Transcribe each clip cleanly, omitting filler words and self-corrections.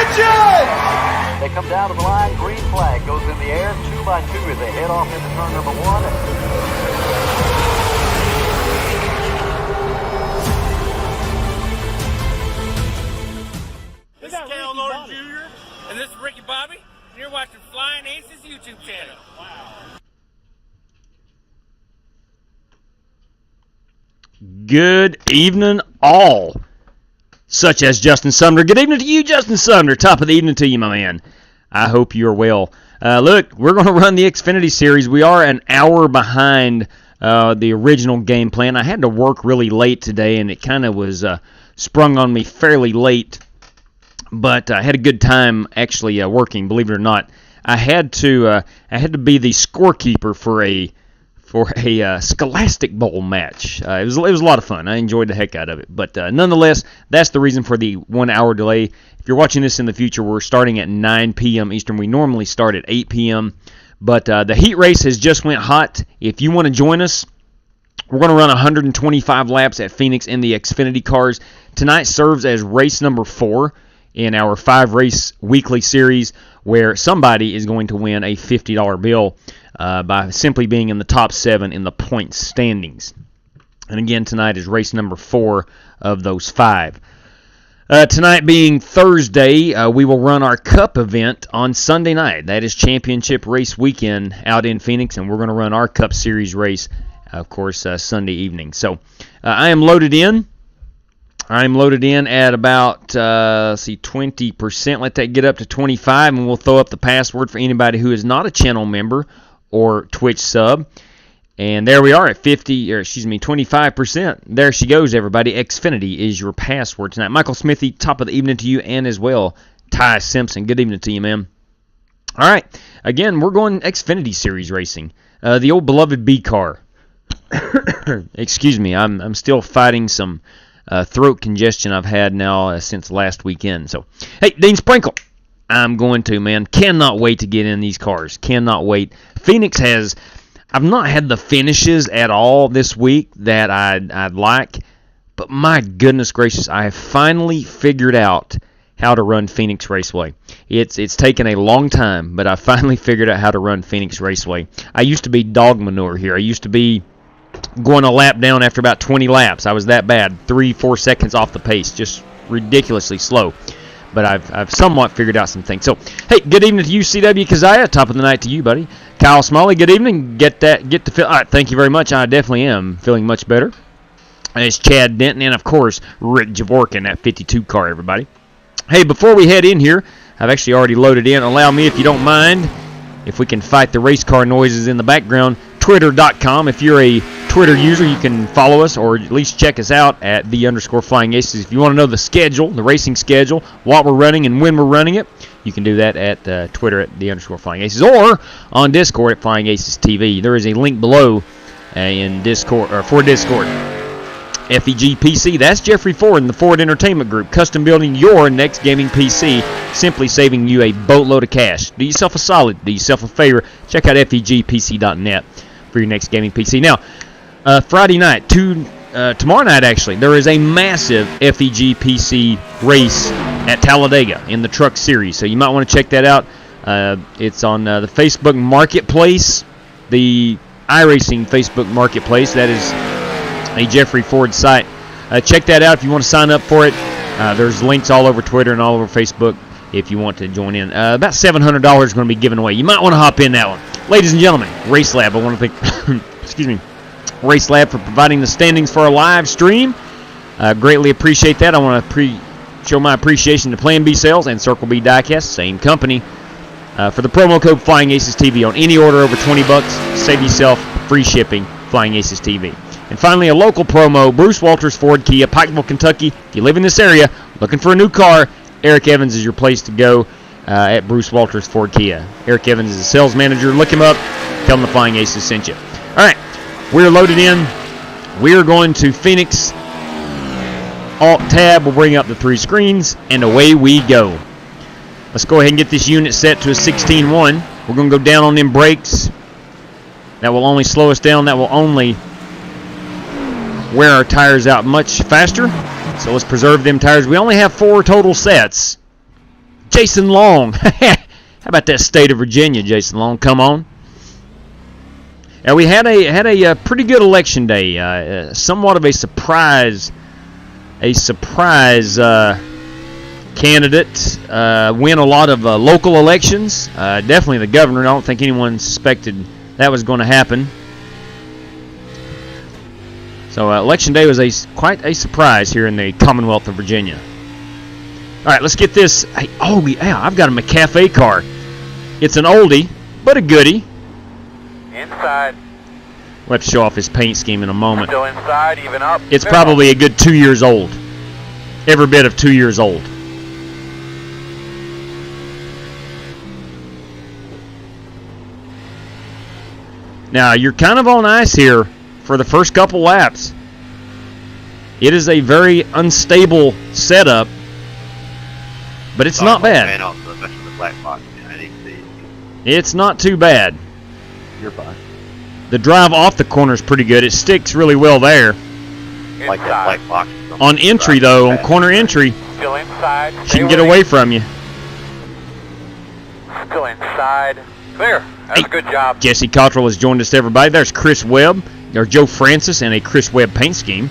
Widgets! They come down to the line, green flag goes in the air, 2 by 2 as they head off into turn number 1. This is Cal Norton Jr. and this is Ricky Bobby, and you're watching Flying Aces YouTube channel. Wow. Good evening, all. Such as Justin Sumner. Good evening to you, Justin Sumner. Top of the evening to you, my man. I hope you're well. Look, we're going to run the Xfinity Series. We are an hour behind the original game plan. I had to work really late today, and it kind of was sprung on me fairly late. But I had a good time actually working, believe it or not. I had to be the scorekeeper for a Scholastic Bowl match. It was a lot of fun. I enjoyed the heck out of it. But nonetheless, that's the reason for the 1 hour delay. If you're watching this in the future, we're starting at 9 p.m. Eastern. We normally start at 8 p.m. But the heat race has just went hot. If you want to join us, we're going to run 125 laps at Phoenix in the Xfinity cars. Tonight serves as race number 4 in our 5-race weekly series, where somebody is going to win a $50 bill by simply being in the top 7 in the point standings. And again, tonight is race number 4 of those 5. Tonight being Thursday, we will run our Cup event on Sunday night. That is Championship Race Weekend out in Phoenix, and we're going to run our Cup Series race, of course, Sunday evening. So I am loaded in. I'm loaded in at about 20%. Let that get up to 25, and we'll throw up the password for anybody who is not a channel member or Twitch sub. And there we are at 25%. There she goes, everybody. Xfinity is your password tonight. Michael Smithy, top of the evening to you, and as well, Ty Simpson. Good evening to you, man. All right. Again, we're going Xfinity Series racing. The old beloved B car. Excuse me. I'm still fighting some throat congestion I've had now since last weekend. So, hey, Dean Sprinkle. I'm going to, man. Cannot wait to get in these cars. Cannot wait. Phoenix has... I've not had the finishes at all this week that I'd like, but my goodness gracious, I have finally figured out how to run Phoenix Raceway. It's taken a long time, but I finally figured out how to run Phoenix Raceway. I used to be dog manure here. I used to be going a lap down after about 20 laps. I was that bad, 3-4 seconds off the pace, just ridiculously slow. But I've somewhat figured out some things. So, hey, good evening to you, CW Keziah. Top of the night to you, buddy. Kyle Smalley, good evening. Get to feel. All right, thank you very much. I definitely am feeling much better. And it's Chad Denton and, of course, Rick Javorkin, that 52 car, everybody. Hey, before we head in here, I've actually already loaded in. Allow me, if you don't mind, if we can fight the race car noises in the background, Twitter.com. If you're a Twitter user, you can follow us or at least check us out at _FlyingAces. If you want to know the schedule, the racing schedule, what we're running and when we're running it, you can do that at Twitter at _FlyingAces or on Discord at Flying Aces TV. There is a link below in Discord or for Discord. FEG PC, that's Jeffrey Ford in the Ford Entertainment Group, custom building your next gaming PC, simply saving you a boatload of cash. Do yourself a solid, do yourself a favor, check out FEGPC.net for your next gaming PC. Now, Friday night, tomorrow night actually, there is a massive FEG PC race at Talladega in the Truck Series, so you might want to check that out. It's on the Facebook Marketplace, the iRacing Facebook Marketplace. That is a Jeffrey Ford site. Check that out if you want to sign up for it. There's links all over Twitter and all over Facebook if you want to join in. About $700 is going to be given away. You might want to hop in that one. Ladies and gentlemen, RaceLab, I want to thank RaceLab for providing the standings for our live stream. Greatly appreciate that. I want to show my appreciation to Plan B Sales and Circle B Diecast, same company, for the promo code Flying Aces TV on any order over $20. Save yourself free shipping. Flying Aces TV. And finally, a local promo, Bruce Walters Ford Kia, Pikeville, Kentucky. If you live in this area, looking for a new car, Eric Evans is your place to go at Bruce Walters Ford Kia. Eric Evans is a sales manager. Look him up. Tell him the Flying Aces sent you. All right, we're loaded in. We're going to Phoenix. Alt-Tab will bring up the 3 screens, and away we go. Let's go ahead and get this unit set to a 16.1. We're going to go down on them brakes. That will only slow us down. That will only wear our tires out much faster. So let's preserve them tires. We only have 4 total sets. Jason Long. How about that state of Virginia, Jason Long? Come on. We had a pretty good election day. Somewhat of a surprise. Candidate win a lot of local elections. Definitely the governor. I don't think anyone suspected that was going to happen. So election day was quite a surprise here in the Commonwealth of Virginia. All right, let's get this. Hey, oh, yeah, I've got a McCafe car. It's an oldie, but a goodie. Inside. We'll have to show off his paint scheme in a moment. Still inside, even up. It's probably a good 2 years old. Every bit of 2 years old. Now, you're kind of on ice here for the first couple laps. It is a very unstable setup, but it's not bad. It's not too bad. You're fine. The drive off the corner is pretty good. It sticks really well there. Like that black box. On entry, though, on corner entry, Still inside. she can get away from you. Still inside. Clear. That's Hey. a good job. Jesse Cottrell has joined us, everybody. There's Chris Webb. There's Joe Francis and a Chris Webb paint scheme.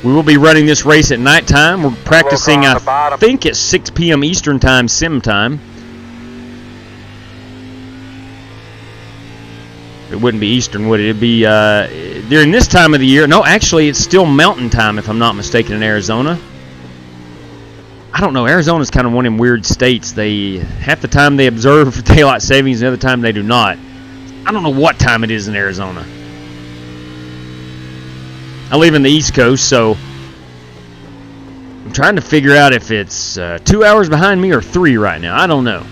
We will be running this race at nighttime. We're practicing, I think, at 6 p.m. Eastern Time, Sim time. It wouldn't be Eastern, would it? It'd be during this time of the year. No, actually, it's still Mountain Time, if I'm not mistaken, in Arizona. I don't know. Arizona's kind of one of them weird states. Half the time they observe daylight savings, the other time they do not. I don't know what time it is in Arizona. I live in the East Coast, so I'm trying to figure out if it's 2 hours behind me or 3 right now. I don't know.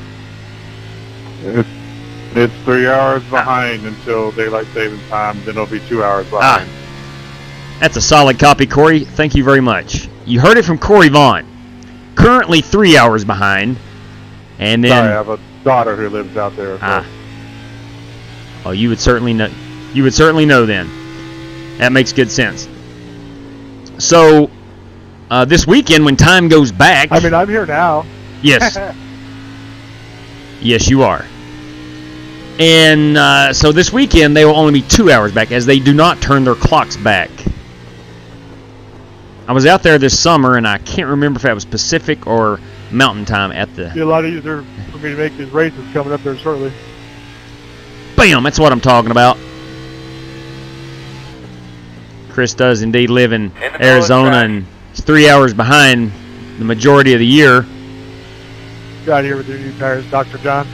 It's 3 hours behind until daylight savings time. Then it'll be 2 hours behind. That's a solid copy, Corey. Thank you very much. You heard it from Corey Vaughn. Currently 3 hours behind, and then Sorry, I have a daughter who lives out there. So. Oh, you would certainly know. You would certainly know then. That makes good sense. So this weekend, when time goes back, I mean, I'm here now. yes, yes, you are. And so this weekend they will only be 2 hours back, as they do not turn their clocks back. I was out there this summer, and I can't remember if that was Pacific or Mountain Time at the... It'll be a lot easier for me to make these races coming up there shortly. Bam! That's what I'm talking about. Chris does indeed live in Arizona, and he's 3 hours behind the majority of the year. Got here with your new tires, Dr. John.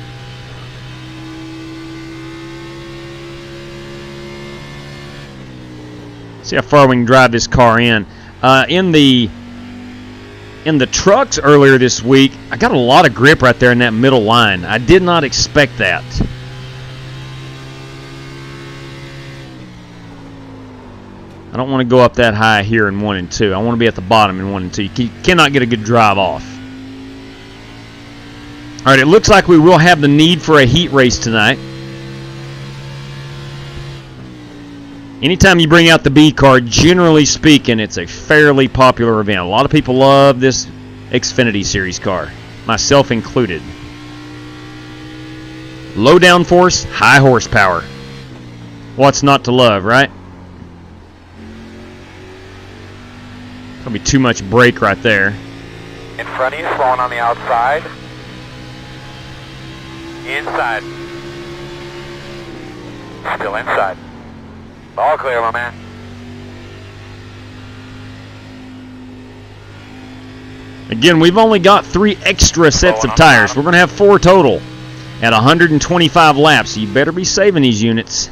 See how far we can drive this car in. In the trucks earlier this week, I got a lot of grip right there in that middle line. I did not expect that. I don't want to go up that high here in 1 and 2. I want to be at the bottom in 1 and 2. You cannot get a good drive off. All right, it looks like we will have the need for a heat race tonight. Anytime you bring out the B car, generally speaking, it's a fairly popular event. A lot of people love this Xfinity Series car, myself included. Low downforce, high horsepower. What's not to love, right? Probably too much brake right there. In front of you, slowing on the outside. Inside. Still inside. All clear, my man. Again, we've only got 3 extra sets of tires. We're going to have 4 total at 125 laps. So you better be saving these units.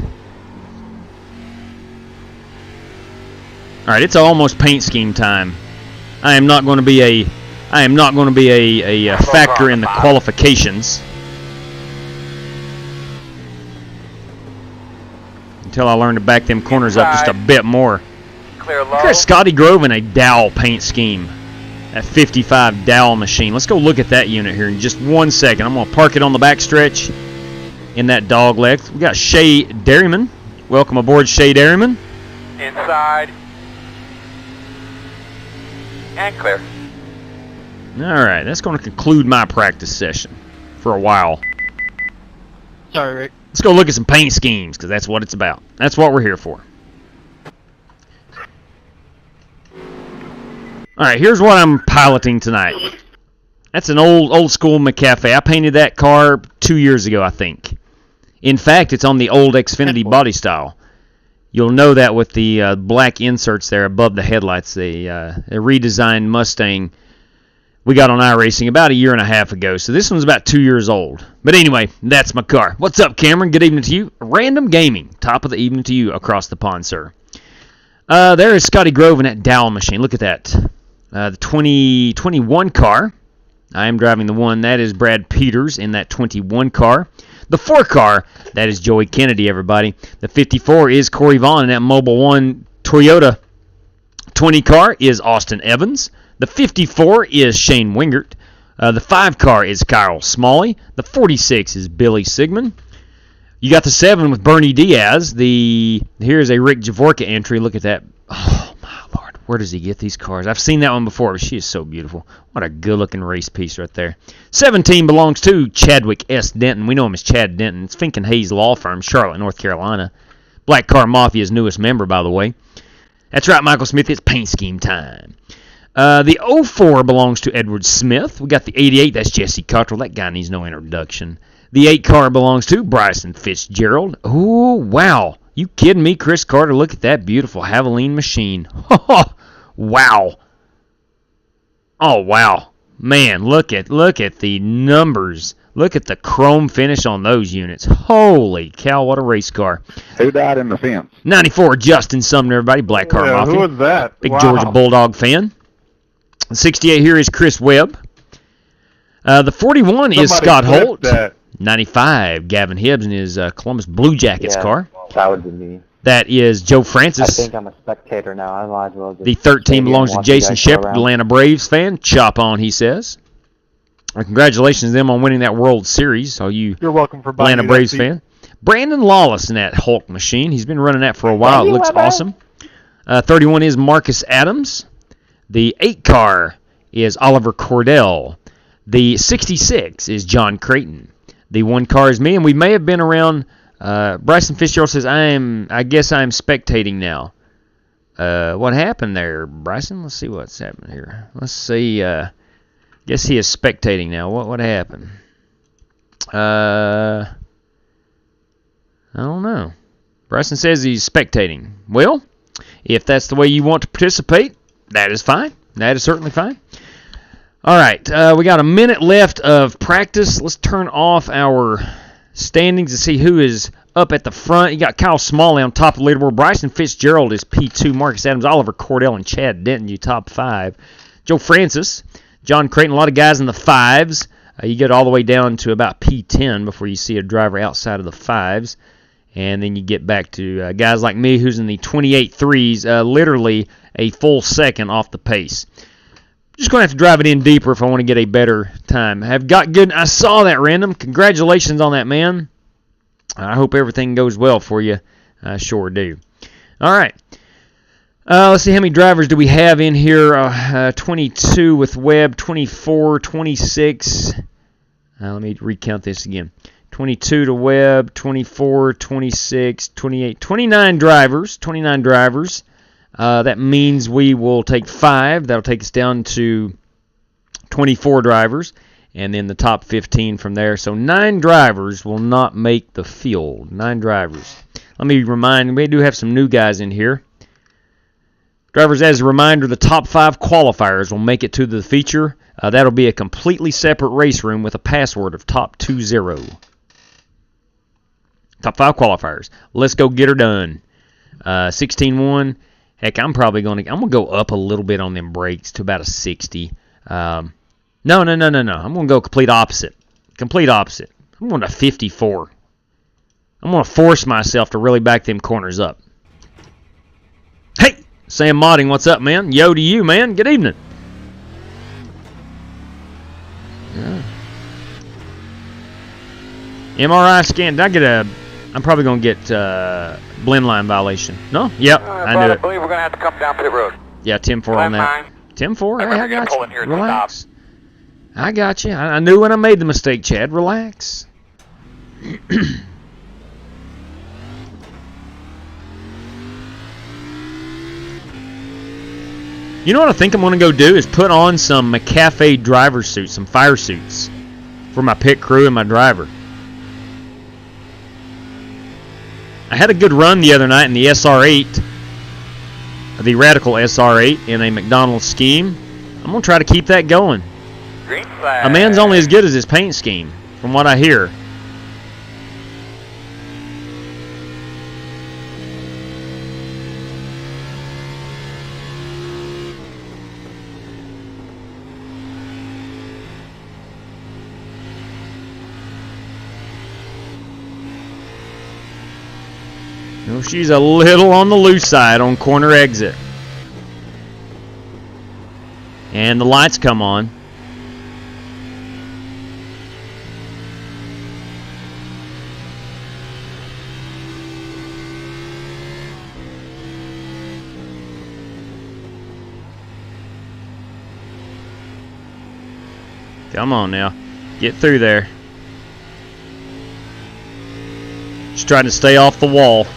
All right, it's almost paint scheme time. I am not going to be a factor in the qualifications until I learn to back them corners up just a bit more. Clear low. Look at Scotty Grove in a Dow paint scheme. That 55 Dow machine. Let's go look at that unit here in just 1 second. I'm going to park it on the back stretch in that dog leg. We got Shay Dairyman. Welcome aboard, Shay Dairyman. Inside. And clear. Alright, that's going to conclude my practice session for a while. Sorry, Rick. Let's go look at some paint schemes, because that's what it's about. That's what we're here for. Alright, here's what I'm piloting tonight. That's an old school McCafe. I painted that car 2 years ago, I think. In fact, it's on the old Xfinity body style. You'll know that with the black inserts there above the headlights. A redesigned Mustang we got on iRacing about a year and a half ago. So this one's about 2 years old. But anyway, that's my car. What's up, Cameron? Good evening to you. Random Gaming. Top of the evening to you across the pond, sir. There is Scotty Grove in that dowel machine. Look at that. The 2021 car. I am driving the one. That is Brad Peters in that 21 car. The 4 car, that is Joey Kennedy, everybody. The 54 is Corey Vaughn in that Mobile One Toyota. 20 car is Austin Evans. The 54 is Shane Wingert. The 5 car is Kyle Smalley. The 46 is Billy Sigmund. You got the 7 with Bernie Diaz. Here's a Rick Javorka entry. Look at that. Oh, my Lord. Where does he get these cars? I've seen that one before, but she is so beautiful. What a good-looking race piece right there. 17 belongs to Chadwick S. Denton. We know him as Chad Denton. It's Fink and Hayes Law Firm, Charlotte, North Carolina. Black Car Mafia's newest member, by the way. That's right, Michael Smith. It's paint scheme time. The 04 belongs to Edward Smith. We got the 88. That's Jesse Cottrell. That guy needs no introduction. The 8 car belongs to Bryson Fitzgerald. Oh, wow. You kidding me, Chris Carter? Look at that beautiful Havoline machine. Wow. Oh, wow. Man, look at the numbers. Look at the chrome finish on those units. Holy cow, what a race car. Who died in the fence? 94, Justin Sumner, everybody. Black Car Mafia. Who was that? Big Wow. Georgia Bulldog fan. The 68 here is Chris Webb. The 41 is Scott Holt. That. 95, Gavin Hibbs in his Columbus Blue Jackets car. That would be me. That is Joe I Francis. think I'm a spectator now. I might as well just The 13 stay here belongs and to watch you Jason guys go Shepard, around. Atlanta Braves fan. Chop on, he says. Congratulations to them on winning that World Series. All you You're welcome for buying Atlanta me Braves that seat. fan. Brandon Lawless in that Hulk machine. He's been running that for a while. It looks awesome. 31 is Marcus Adams. The 8 car is Oliver Cordell. The 66 is John Creighton. The 1 car is me, and we may have been around. Bryson Fitzgerald says, I guess I'm spectating now. What happened there, Bryson? Let's see what's happening here. Let's see. Guess he is spectating now. What happened? I don't know. Bryson says he's spectating. Well, if that's the way you want to participate, that is fine. That is certainly fine. All right, we got a minute left of practice. Let's turn off our standings to see who is up at the front. You got Kyle Smalley on top of the leaderboard. Bryson Fitzgerald is P2. Marcus Adams, Oliver Cordell, and Chad Denton, you top 5. Joe Francis, John Creighton, a lot of guys in the 5s. You get all the way down to about P10 before you see a driver outside of the 5s. And then you get back to guys like me who's in the 28 threes, literally a full second off the pace. Just going to have to drive it in deeper if I want to get a better time. I saw that, Random. Congratulations on that, man. I hope everything goes well for you. I sure do. All right. Let's see how many drivers do we have in here. 22 with Webb, 24, 26. Let me recount this again. 22 to Webb, 24, 26, 28, 29 drivers. 29 drivers. That means we will take 5. That'll take us down to 24 drivers. And then the top 15 from there. So 9 drivers will not make the field. 9 drivers. Let me remind, we do have some new guys in here. Drivers, as a reminder, the top 5 qualifiers will make it to the feature. That'll be a completely separate race room with a password of top 20. Top 5 qualifiers. Let's go get her done. 16-1. Heck, I'm going to go up a little bit on them brakes to about a 60. No. I'm going to go complete opposite. Complete opposite. I'm going to 54. I'm going to force myself to really back them corners up. Hey, Sam Modding, what's up, man? Yo to you, man. Good evening. Yeah. MRI scan. Did I get I'm probably going to get blend line violation. No? Yep, I knew I it. believe we're going to have to come down pit road. Yeah, 10-4 on that. 10-4? Hey, I got you. Relax. I got you. I knew when I made the mistake, Chad. Relax. You know what I think I'm going to go do is put on some McAfee driver suits, some fire suits for my pit crew and my driver. I had a good run the other night in the SR8, the Radical SR8 in a McDonald's scheme. I'm going to try to keep that going. Green flag. A man's only as good as his paint scheme, from what I hear. Well, she's a little on the loose side on corner exit. And the lights come on. Come on now. Get through there. Just trying to stay off the wall.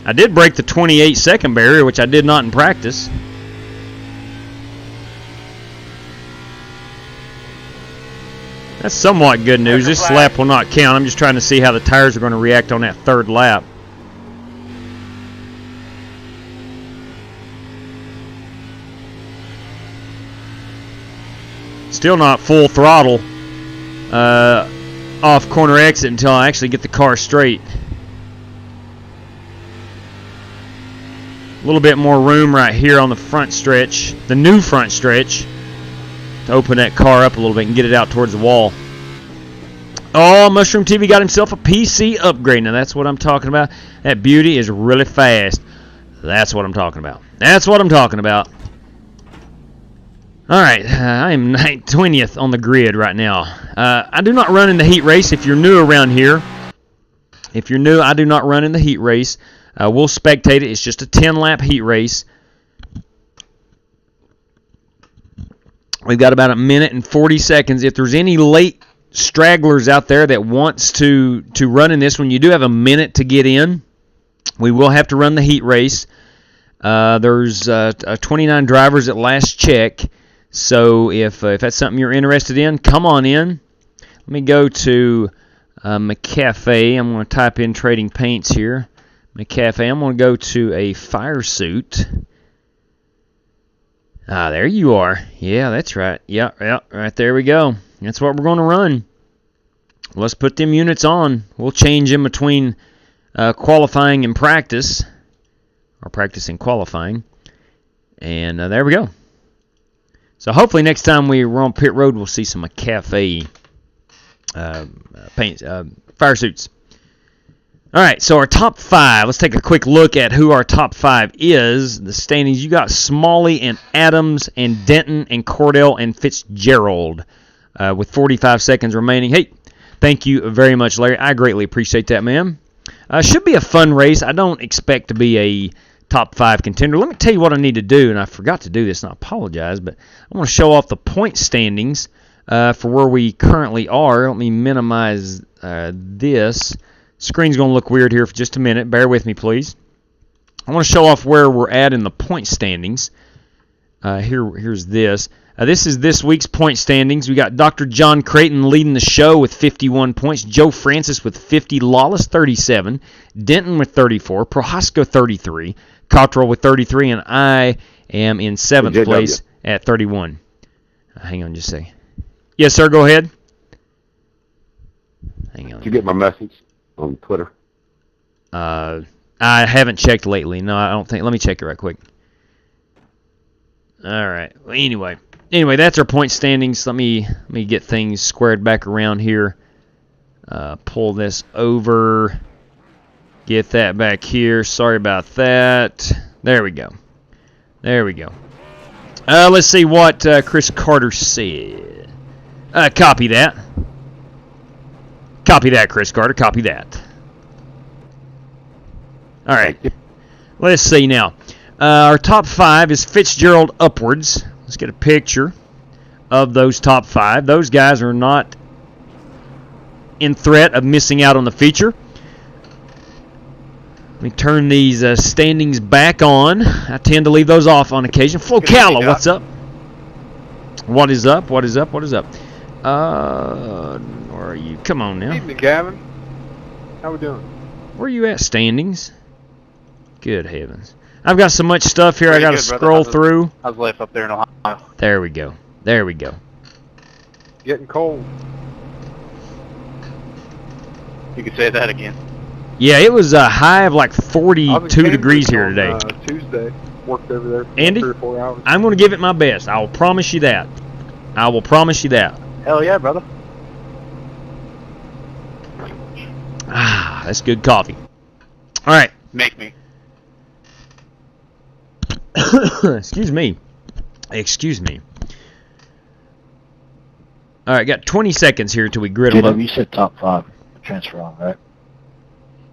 I did break the 28-second barrier, which I did not in practice. That's somewhat good news. This lap will not count. I'm just trying to see how the tires are going to react on that third lap. Still not full throttle off corner exit until I actually get the car straight. A little bit more room right here on the front stretch, the new front stretch, to open that car up a little bit and get it out towards the wall. Oh, Mushroom TV got himself a PC upgrade. Now that's what I'm talking about. That beauty is really fast. That's what I'm talking about. That's what I'm talking about. All right, I am 20th on the grid right now. I do not run in the heat race. If you're new around here, if you're new, I do not run in the heat race. We'll spectate it. It's just a 10-lap heat race. We've got about a minute and 40 seconds. If there's any late stragglers out there that wants to run in this one, you do have a minute to get in. We will have to run the heat race. There's 29 drivers at last check. So if that's something you're interested in, come on in. Let me go to McAfee. I'm going to type in trading paints here. McAfee. I'm going to go to a fire suit. Ah, there you are. Yeah, that's right. Yeah, right there we go. That's what we're going to run. Let's put them units on. We'll change in between qualifying and practice, or practice and qualifying. And there we go. So hopefully next time we're on pit road, we'll see some McAfee paints, fire suits. All right, so our top 5. Let's take a quick look at who our top 5 is. The standings, you got Smalley and Adams and Denton and Cordell and Fitzgerald with 45 seconds remaining. Hey, thank you very much, Larry. I greatly appreciate that, man. Should be a fun race. I don't expect to be a top 5 contender. Let me tell you what I need to do, and I forgot to do this, and I apologize, but I want to show off the point standings for where we currently are. Let me minimize this. Screen's going to look weird here for just a minute. Bear with me, please. I want to show off where we're at in the point standings. Here's this. This is this week's point standings. We got Dr. John Creighton leading the show with 51 points. Joe Francis with 50. Lawless 37. Denton with 34. Prohaska 33. Cottrell with 33. And I am in 7th place at 31. Hang on just a second. Yes, sir. Go ahead. Hang on. Did you get my message on Twitter? I haven't checked lately. No, I don't think. Let me check it right quick. All right. Well, anyway, that's our point standings. Let me get things squared back around here. Pull this over. Get that back here. Sorry about that. There we go. Let's see what Chris Carter said. Copy that. Copy that, Chris Carter. Copy that. All right. Let's see now. Our top 5 is Fitzgerald upwards. Let's get a picture of those top 5. Those guys are not in threat of missing out on the feature. Let me turn these standings back on. I tend to leave those off on occasion. Flo Calla, what's up? What is up? What is up? What is up? Where are you? Come on now. Evening, Gavin. How we doing? Where are you at, standings? Good heavens. I've got so much stuff here I got to scroll through. How's life up there in Ohio? There we go. There we go. Getting cold. You could say that again. Yeah, it was a high of like 42 degrees here today. Tuesday. Worked over there for Andy, 3 or 4 hours. I'm going to give it my best. I will promise you that. I will promise you that. Hell yeah, brother. Ah, that's good coffee. All right. Make me. Excuse me. Excuse me. All right, got 20 seconds here till we grid them up. You said top 5 transfer on, right?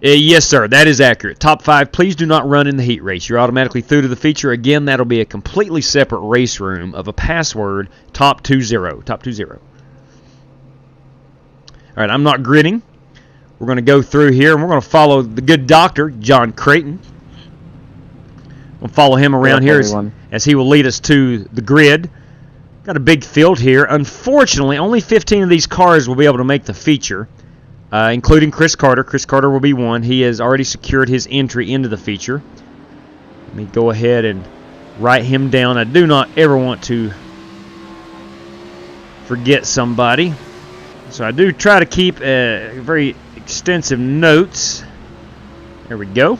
Yes, sir. That is accurate. Top 5, please do not run in the heat race. You're automatically through to the feature. Again, that'll be a completely separate race room of a password, top 20. Top 20. All right, I'm not gridding. We're going to go through here, and we're going to follow the good doctor, John Creighton. We'll follow him around here as he will lead us to the grid. Got a big field here. Unfortunately, only 15 of these cars will be able to make the feature, including Chris Carter. Chris Carter will be one. He has already secured his entry into the feature. Let me go ahead and write him down. I do not ever want to forget somebody. So I do try to keep very extensive notes. There we go. All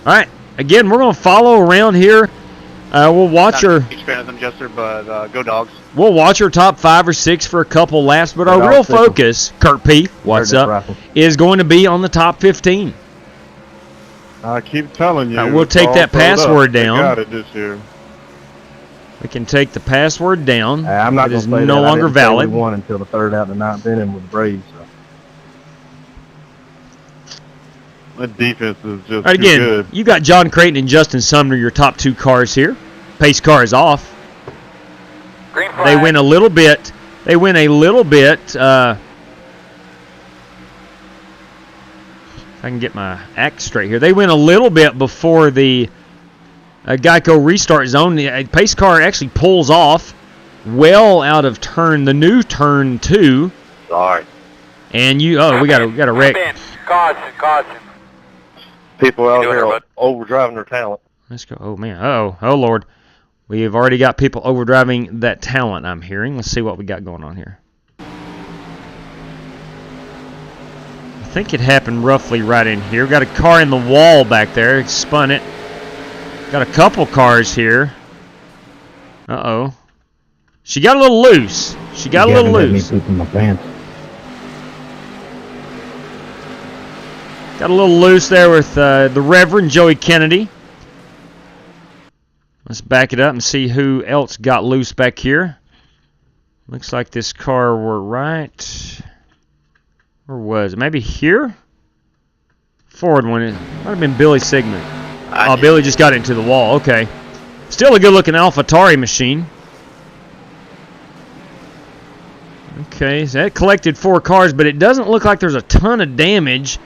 right. Again, we're going to follow around here. We'll watch our. Huge fan of them, Jester, but go Dogs. We'll watch our top 5 or 6 for a couple laps, but our real focus, Kurt P, what's up, is going to be on the top 15. I keep telling you. We'll take that password down. They got it this year. We can take the password down. I'm not it is gonna say no longer valid. We won until the 3rd out of the 9th inning with the Braves. So. That defense is just Right, too again, good. you got John Creighton and Justin Sumner, your top 2 cars here. Pace car is off. Green flag. They win a little bit. They win a little bit. If I can get my act straight here. They win a little bit before the Geico restart zone. The pace car actually pulls off well out of the new turn 2. Sorry. And we got a wreck. Caution. People out doing here it, bud? overdriving their talent. Let's go. Oh, man. Oh, Lord. We have already got people overdriving that talent, I'm hearing. Let's see what we got going on here. I think it happened roughly right in here. Got a car in the wall back there. It spun it. Got a couple cars here. Uh-oh. She got a little loose. She got a little loose. Me poop in my pants. Got a little loose there with the Reverend Joey Kennedy. Let's back it up and see who else got loose back here. Looks like this car were right. Where was it? Maybe here? Forward one. It might have been Billy Sigmund. Oh, Billy just got into the wall. Okay. Still a good-looking AlphaTauri machine. Okay, so that collected 4 cars, but it doesn't look like there's a ton of damage,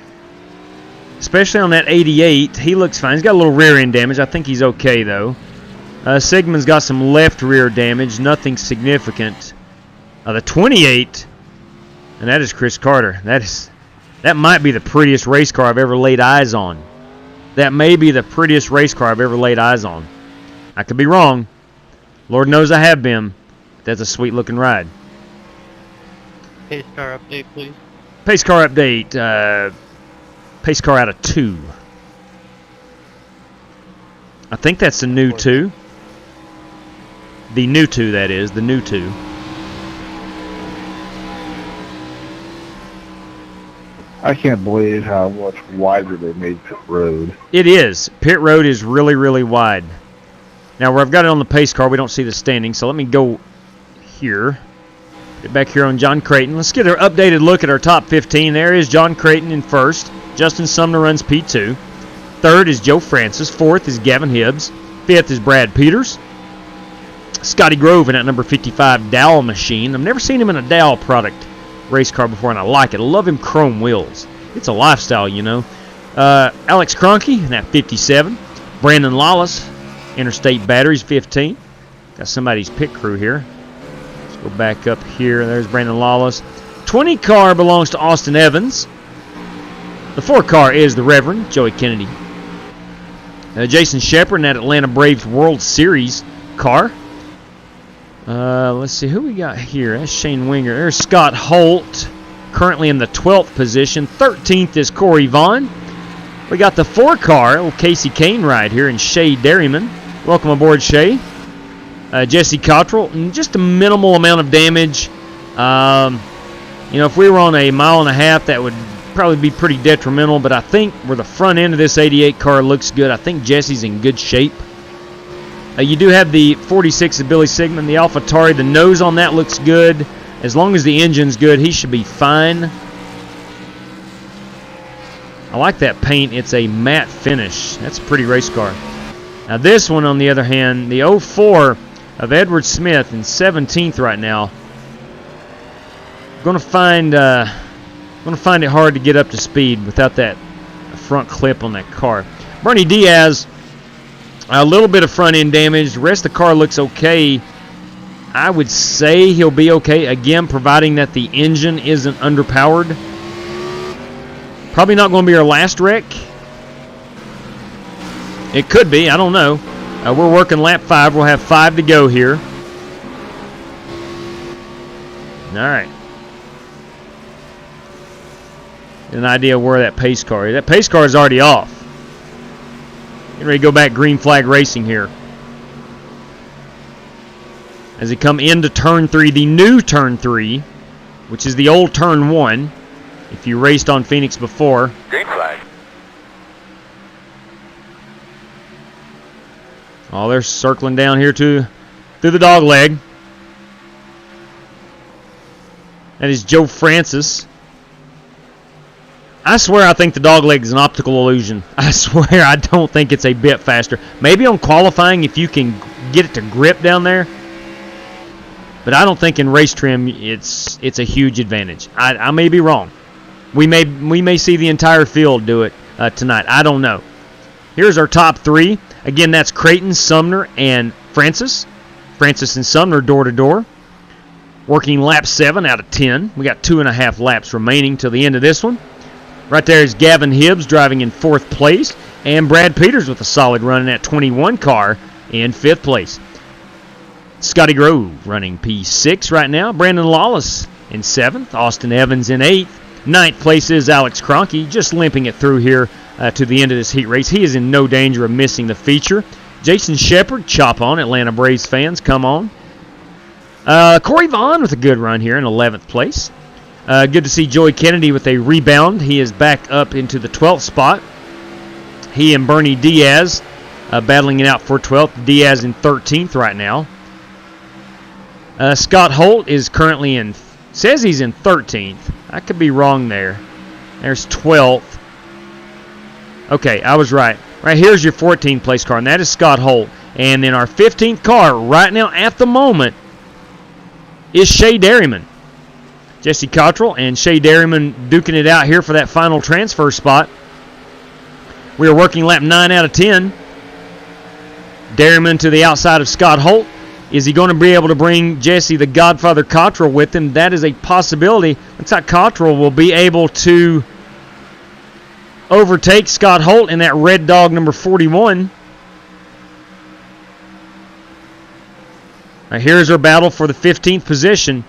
especially on that 88. He looks fine. He's got a little rear end damage. I think he's okay, though. Sigmund's got some left rear damage, nothing significant. The 28, and that is Chris Carter. That might be the prettiest race car I've ever laid eyes on. That may be the prettiest race car I've ever laid eyes on. I could be wrong. Lord knows I have been. That's a sweet-looking ride. Pace car update, please. Pace car update. Pace car out of 2. I think that's the new 2. The new 2, that is. The new 2. I can't believe how much wider they made pit road. It is. Pit road is really, really wide. Now, where I've got it on the pace car, we don't see the standing, so let me go here. Get back here on John Creighton. Let's get an updated look at our top 15. There is John Creighton in first. Justin Sumner runs P2. Third is Joe Francis. Fourth is Gavin Hibbs. Fifth is Brad Peters. Scotty Grove in that number 55 Dow machine. I've never seen him in a Dow product race car before, and I like it. I love him chrome wheels. It's a lifestyle, you know. Alex Cronky in that 57. Brandon Lawless, Interstate Batteries 15. Got somebody's pit crew here. Let's go back up here. There's Brandon Lawless. 20 car belongs to Austin Evans. The 4 car is the Reverend Joey Kennedy. Jason Shepard in that Atlanta Braves World Series car. Let's see who we got here. That's Shane Winger. There's Scott Holt, currently in the 12th position. 13th is Corey Vaughn. We got the 4 car, old Casey Kane ride here, and Shay Derryman. Welcome aboard, Shay. Jesse Cottrell, and just a minimal amount of damage. You know, if we were on a mile and a half, that would probably be pretty detrimental, but I think where the front end of this 88 car looks good, I think Jesse's in good shape. You do have the 46 of Billy Sigmund, the AlphaTauri. The nose on that looks good. As long as the engine's good, he should be fine. I like that paint. It's a matte finish. That's a pretty race car. Now this one, on the other hand, the 04 of Edward Smith in 17th right now. Going to find it hard to get up to speed without that front clip on that car. Bernie Diaz, a little bit of front end damage. The rest of the car looks okay. I would say he'll be okay, again, providing that the engine isn't underpowered. Probably not going to be our last wreck. It could be, I don't know. We're working lap 5. We'll have 5 to go here. All right. Get an idea of where that pace car is. That pace car is already off. Get ready to go back green flag racing here. As they come into turn 3, the new turn 3, which is the old turn 1, if you raced on Phoenix before. Green flag. Oh, they're circling down here through the dog leg. That is Joe Francis. I swear I think the dog leg is an optical illusion. I swear I don't think it's a bit faster. Maybe on qualifying if you can get it to grip down there. But I don't think in race trim it's a huge advantage. I may be wrong. We may see the entire field do it tonight. I don't know. Here's our top 3. Again, that's Creighton, Sumner, and Francis. Francis and Sumner door to door. Working lap 7 out of 10. We got 2.5 laps remaining till the end of this one. Right there is Gavin Hibbs driving in 4th place. And Brad Peters with a solid run in that 21 car in 5th place. Scotty Grove running P6 right now. Brandon Lawless in 7th. Austin Evans in 8th. 9th place is Alex Cronky, just limping it through here to the end of this heat race. He is in no danger of missing the feature. Jason Shepard, chop on, Atlanta Braves fans, come on. Corey Vaughn with a good run here in 11th place. Good to see Joey Kennedy with a rebound. He is back up into the 12th spot. He and Bernie Diaz battling it out for 12th. Diaz in 13th right now. Scott Holt is currently says he's in 13th. I could be wrong there. There's 12th. Okay, I was right. Right here's your 14th place car, and that is Scott Holt. And then our 15th car right now at the moment is Shay Derryman. Jesse Cottrell and Shay Derryman duking it out here for that final transfer spot. We are working lap 9 out of 10. Derryman to the outside of Scott Holt. Is he going to be able to bring Jesse the Godfather Cottrell with him? That is a possibility. Looks like Cottrell will be able to overtake Scott Holt in that red dog number 41. Now here's our battle for the 15th position.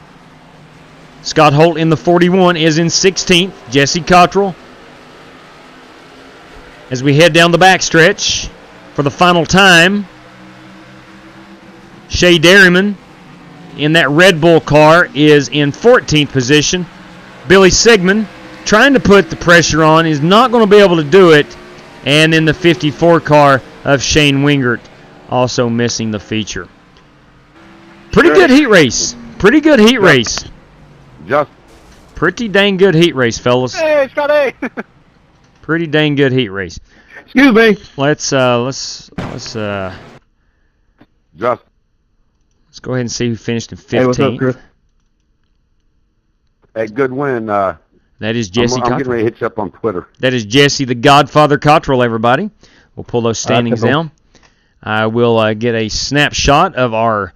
Scott Holt in the 41 is in 16th. Jesse Cottrell. As we head down the backstretch for the final time, Shay Derryman in that Red Bull car is in 14th position. Billy Sigmund trying to put the pressure on, is not going to be able to do it. And in the 54 car of Shane Wingert, also missing the feature. Pretty good heat race. Pretty good heat race. Just Pretty dang good heat race, fellas. Hey, Scotty! Pretty dang good heat race. Excuse me. Let's Just go ahead and see who finished in 15th. Hey, what's up, Chris? a good win. That is Jesse I'm getting Cottrell. ready to hit you up on Twitter. That is Jesse, the Godfather Cottrell, everybody. We'll pull those standings down. I will get a snapshot of our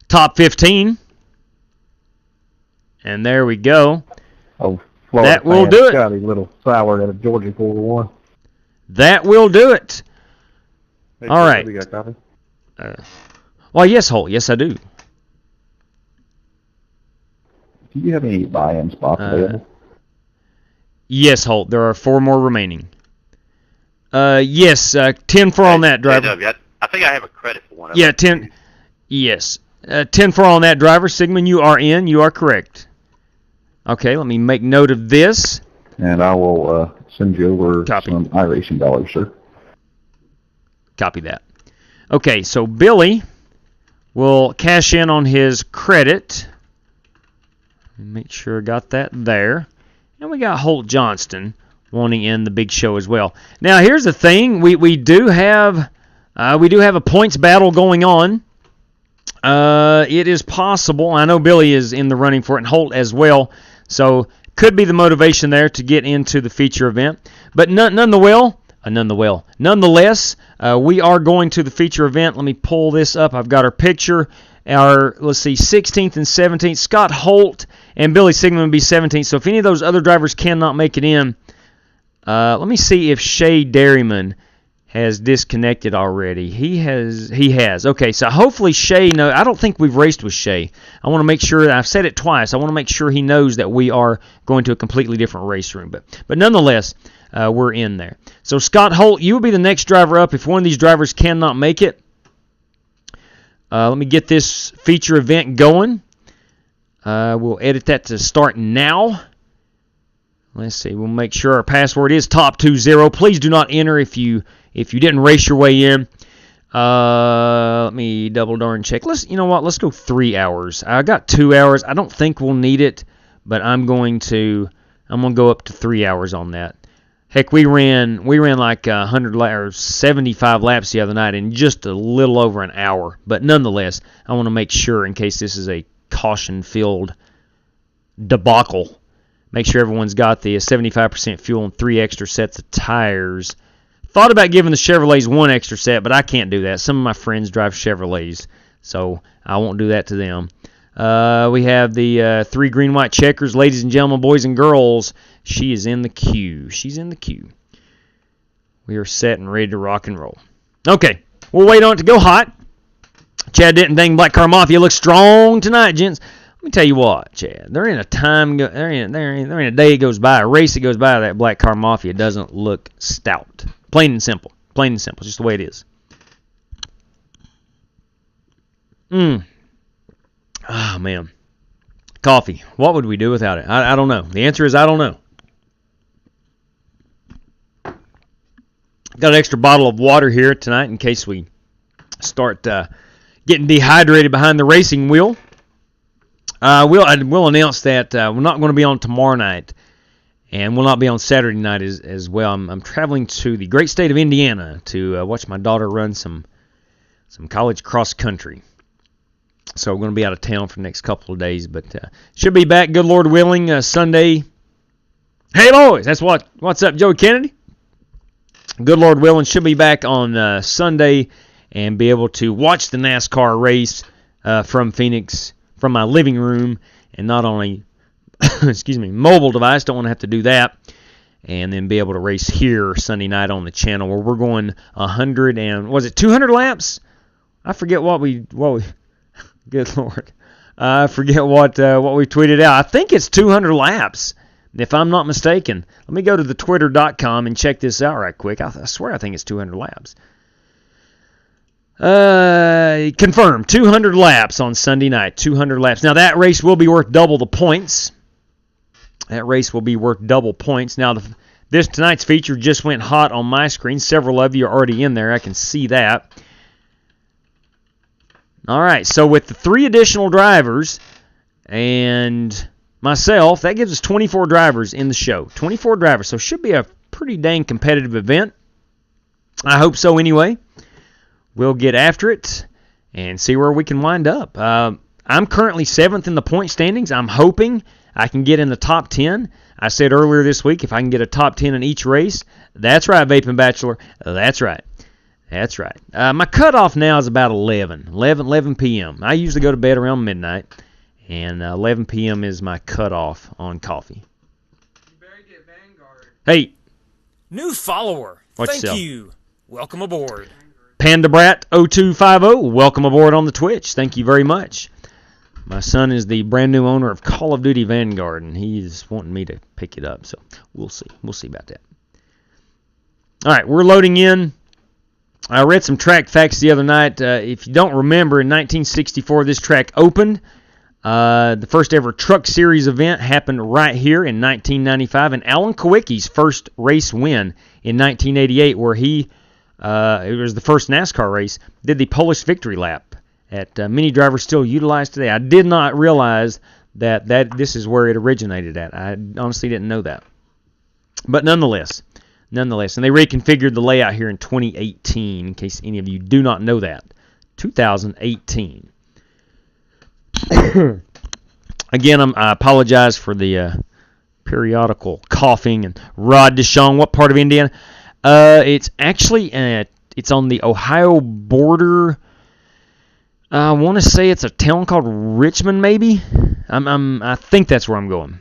top 15. And there we go. Oh, Florida That will fan. do it. Got a little sour out of Georgia 4-1. That will do it. Hey, All right. We got coffee? Well, yes, Holt. Yes, I do. Do you have any buy-in spots available? Yes, Holt. There are 4 more remaining. Yes, 10 for on that, driver. I think I have a credit for one of Yeah, 10. Yes. 10 for on that, driver. Sigmund, you are in. You are correct. Okay, let me make note of this. And I will send you over Copy. some iRacing dollars, sir. Copy that. Okay, so Billy will cash in on his credit. Make sure I got that there. And we got Holt Johnston wanting in the big show as well. Now, here's the thing. We do have a points battle going on. It is possible. I know Billy is in the running for it, and Holt as well. So could be the motivation there to get into the feature event. But nonetheless, we are going to the feature event. Let me pull this up. I've got our picture. Let's see, 16th and 17th. Scott Holt and Billy Sigmund will be 17th. So if any of those other drivers cannot make it in, let me see if Shay Dairyman has disconnected already. He has. Okay, so hopefully Shay knows. I don't think we've raced with Shay. I want to make sure, I've said it twice, I want to make sure he knows that we are going to a completely different race room. But nonetheless, we're in there. So Scott Holt, you will be the next driver up if one of these drivers cannot make it. Let me get this feature event going. We'll edit that to start now. Let's see. We'll make sure our password is top20. Please do not enter if you didn't race your way in. Let me double darn check. You know what? Let's go 3 hours. I got 2 hours. I don't think we'll need it, but I'm going to go up to 3 hours on that. Heck, we ran like 100 or 75 laps the other night in just a little over an hour. But nonetheless, I want to make sure in case this is a caution-filled debacle. Make sure everyone's got the 75% fuel and 3 extra sets of tires. Thought about giving the Chevrolets 1 extra set, but I can't do that. Some of my friends drive Chevrolets, so I won't do that to them. We have the 3 green-white checkers. Ladies and gentlemen, boys and girls, she is in the queue. She's in the queue. We are set and ready to rock and roll. Okay, we'll wait on it to go hot. Chad Denton, dang Black Car Mafia looks strong tonight, gents. Let me tell you what, Chad. There ain't a day goes by, a race that goes by that Black Car Mafia doesn't look stout. Plain and simple. Plain and simple. Just the way it is. Oh, man. Coffee. What would we do without it? I don't know. The answer is I don't know. Got an extra bottle of water here tonight in case we start getting dehydrated behind the racing wheel. I will announce that we're not going to be on tomorrow night, and we'll not be on Saturday night as well. I'm traveling to the great state of Indiana to watch my daughter run some college cross country. So we're going to be out of town for the next couple of days, but should be back, good Lord willing, Sunday. Hey, boys, that's what's up, Joey Kennedy. Good Lord willing, should be back on Sunday and be able to watch the NASCAR race from Phoenix, from my living room, and not on a mobile device. Don't want to have to do that. And then be able to race here Sunday night on the channel where we're going 100 and, was it 200 laps? I forget what we good Lord. I forget what we tweeted out. I think it's 200 laps, if I'm not mistaken. Let me go to the twitter.com and check this out right quick. I swear I think it's 200 laps. Confirmed. 200 laps on Sunday night. 200 laps. Now, that race will be worth double the points. That race will be worth double points. Now, tonight's feature just went hot on my screen. Several of you are already in there. I can see that. All right, so with the 3 additional drivers and myself, that gives us 24 drivers in the show. 24 drivers, so it should be a pretty dang competitive event. I hope so anyway. We'll get after it and see where we can wind up. I'm currently 7th in the point standings. I'm hoping I can get in the top 10. I said earlier this week if I can get a top 10 in each race. That's right, Vaping Bachelor. That's right. That's right. My cutoff now is about 11 p.m. I usually go to bed around midnight, and 11 p.m. is my cutoff on coffee. Hey. New follower. What's Thank up? you. Welcome aboard. Panda Brat 0250, welcome aboard on the Twitch. Thank you very much. My son is the brand new owner of Call of Duty Vanguard, and he's wanting me to pick it up, so we'll see. We'll see about that. All right, we're loading in. I read some track facts the other night. If you don't remember, in 1964, this track opened. The first ever Truck Series event happened right here in 1995, and Alan Kowicki's first race win in 1988, where he, it was the first NASCAR race, did the Polish victory lap at many drivers still utilized today. I did not realize that this is where it originated at. I honestly didn't know that. But nonetheless, and they reconfigured the layout here in 2018, in case any of you do not know that. 2018. Again, I apologize for the periodical coughing. And Rod Deshawn, what part of Indiana? It's actually it's on the Ohio border. I want to say it's a town called Richmond, maybe. I think that's where I'm going.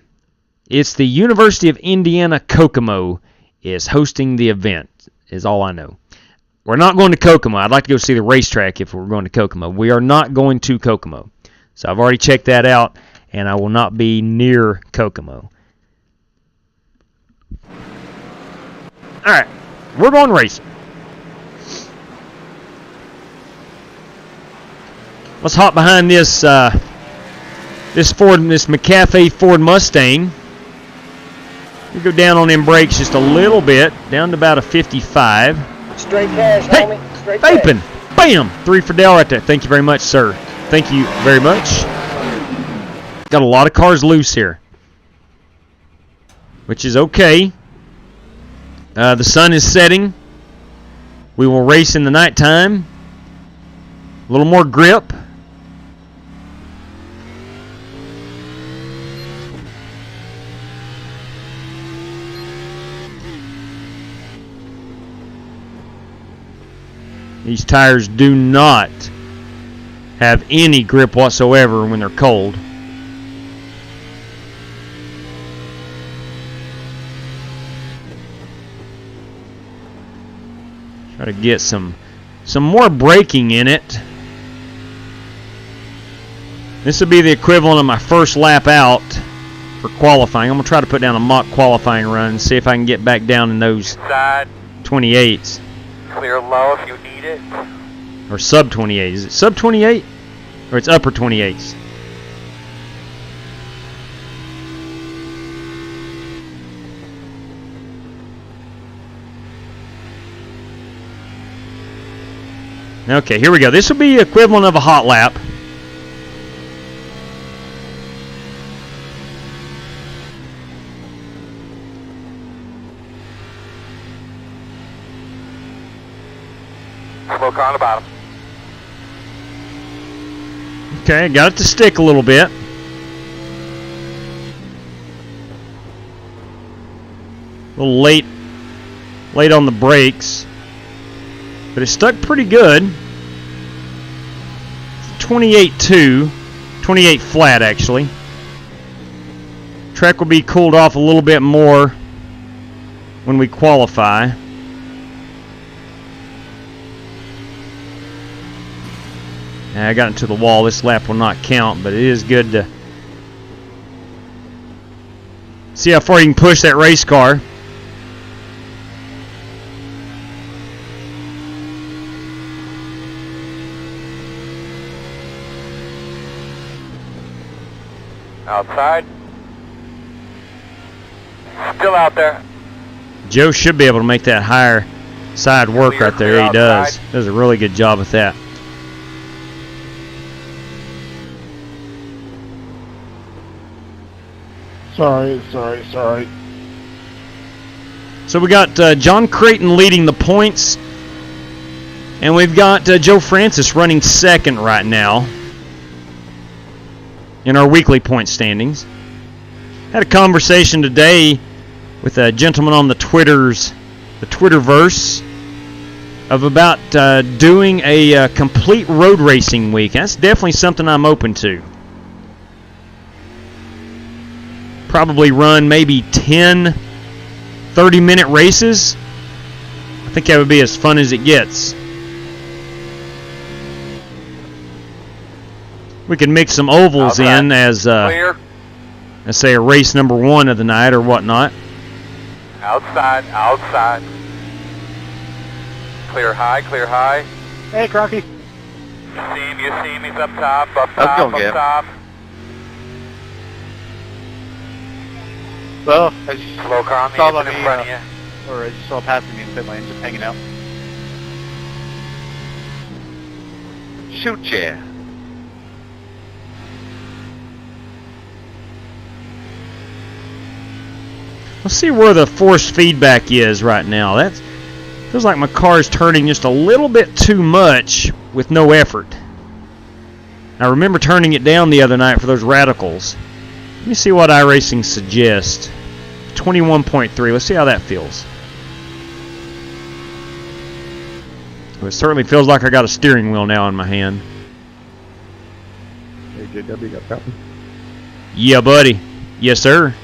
It's the University of Indiana Kokomo is hosting the event, is all I know. We're not going to Kokomo. I'd like to go see the racetrack if we're going to Kokomo. We are not going to Kokomo. So I've already checked that out, and I will not be near Kokomo. All right, we're going racing. Let's hop behind this McAfee Ford Mustang. We go down on them brakes just a little bit, down to about a 55. Straight cash, Hey, homie. Straight vaping. Bam! 3 for Dale right there. Thank you very much, sir. Thank you very much. Got a lot of cars loose here, which is okay. The sun is setting. We will race in the nighttime. A little more grip. These tires do not have any grip whatsoever when they're cold. Try to get some more braking in it. This will be the equivalent of my first lap out for qualifying. I'm going to try to put down a mock qualifying run and see if I can get back down in those Side, 28s. clear low if you need it. Or sub 28. Is it sub 28? Or it's upper 28s? Okay, here we go. This will be equivalent of a hot lap. Smoke on the bottom. Okay, got it to stick a little bit. A little late on the brakes, but it stuck pretty good. 28.2, 28 flat actually. Track will be cooled off a little bit more when we qualify. I got into the wall. This lap will not count, but it is good to see how far you can push that race car. Outside. Still out there. Joe should be able to make that higher side work right there. He does. Does a really good job with that. Sorry. So we got John Creighton leading the points. And we've got Joe Francis running second right now in our weekly point standings. Had a conversation today with a gentleman on the Twitterverse, of about doing a complete road racing week. That's definitely something I'm open to. Probably run maybe 10 30-minute races. I think that would be as fun as it gets. We could mix some ovals in as let's say a race number 1 of the night or whatnot. Outside. Clear high. Hey, Crocky. You see him, he's up top. Let's go, Gab. Well, I just Slow car on the saw exit in front of you. or I just saw passing me in pit lane, just hanging out. Shoot ya. Let's see where the force feedback is right now. That feels like my car's turning just a little bit too much with no effort. I remember turning it down the other night for those radicals. Let me see what iRacing suggests. 21.3. Let's see how that feels. Well, it certainly feels like I got a steering wheel now in my hand. Hey, JW, got copy? Yeah, buddy. Yes, sir.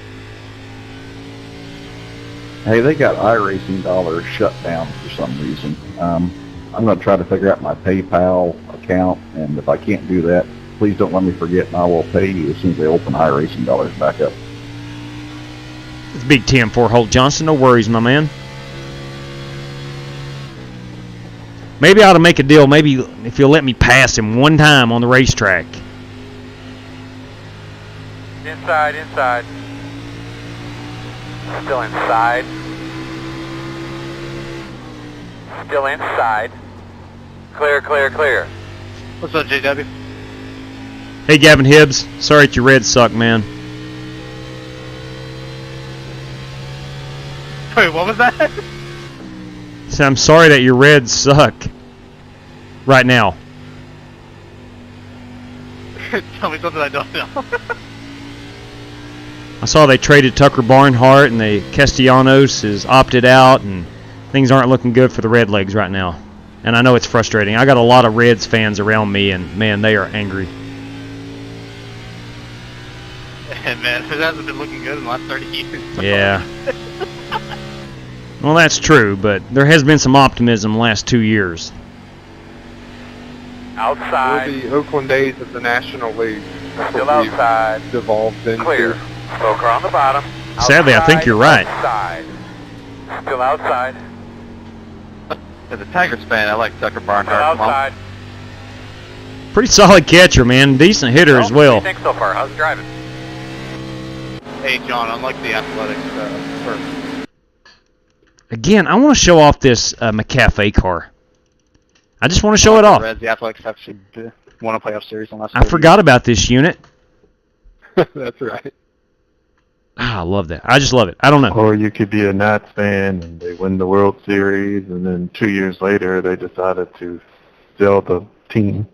Hey, they got iRacing dollars shut down for some reason. I'm going to try to figure out my PayPal account, and if I can't do that, please don't let me forget, and I will pay you as soon as they open iRacing dollars back up. It's Big 10-4 Holt Johnson. No worries, my man. Maybe I ought to make a deal. Maybe if you'll let me pass him one time on the racetrack. Inside. Still inside. Clear. What's up, JW? Hey, Gavin Hibbs. Sorry that your Reds suck, man. Wait, what was that? So I'm sorry that your Reds suck right now. Tell me something I don't know. I saw they traded Tucker Barnhart and Castellanos is opted out, and things aren't looking good for the Redlegs right now. And I know it's frustrating. I got a lot of Reds fans around me, and man, they are angry. And man, it hasn't been looking good in the last 30 years. Yeah. Well, that's true, but there has been some optimism the last 2 years. Outside. We're the Oakland A's of the National League. That's Still what we've outside. devolved into. Clear. Slow car on the bottom. Sadly, I think you're right. Outside. Still outside. As a Tigers fan, I like Tucker Barnhart. Still outside. Pretty solid catcher, man. Decent hitter as What do well. you think so far? How's it driving? Hey, John, unlike the Athletics first. Again, I want to show off this McCafe car. I just want to show it off. The Athletics actually won a playoff series in the last I forgot about this unit. That's right. I love that. I just love it. I don't know. Or you could be a Nats fan and they win the World Series, and then 2 years later they decided to sell the team.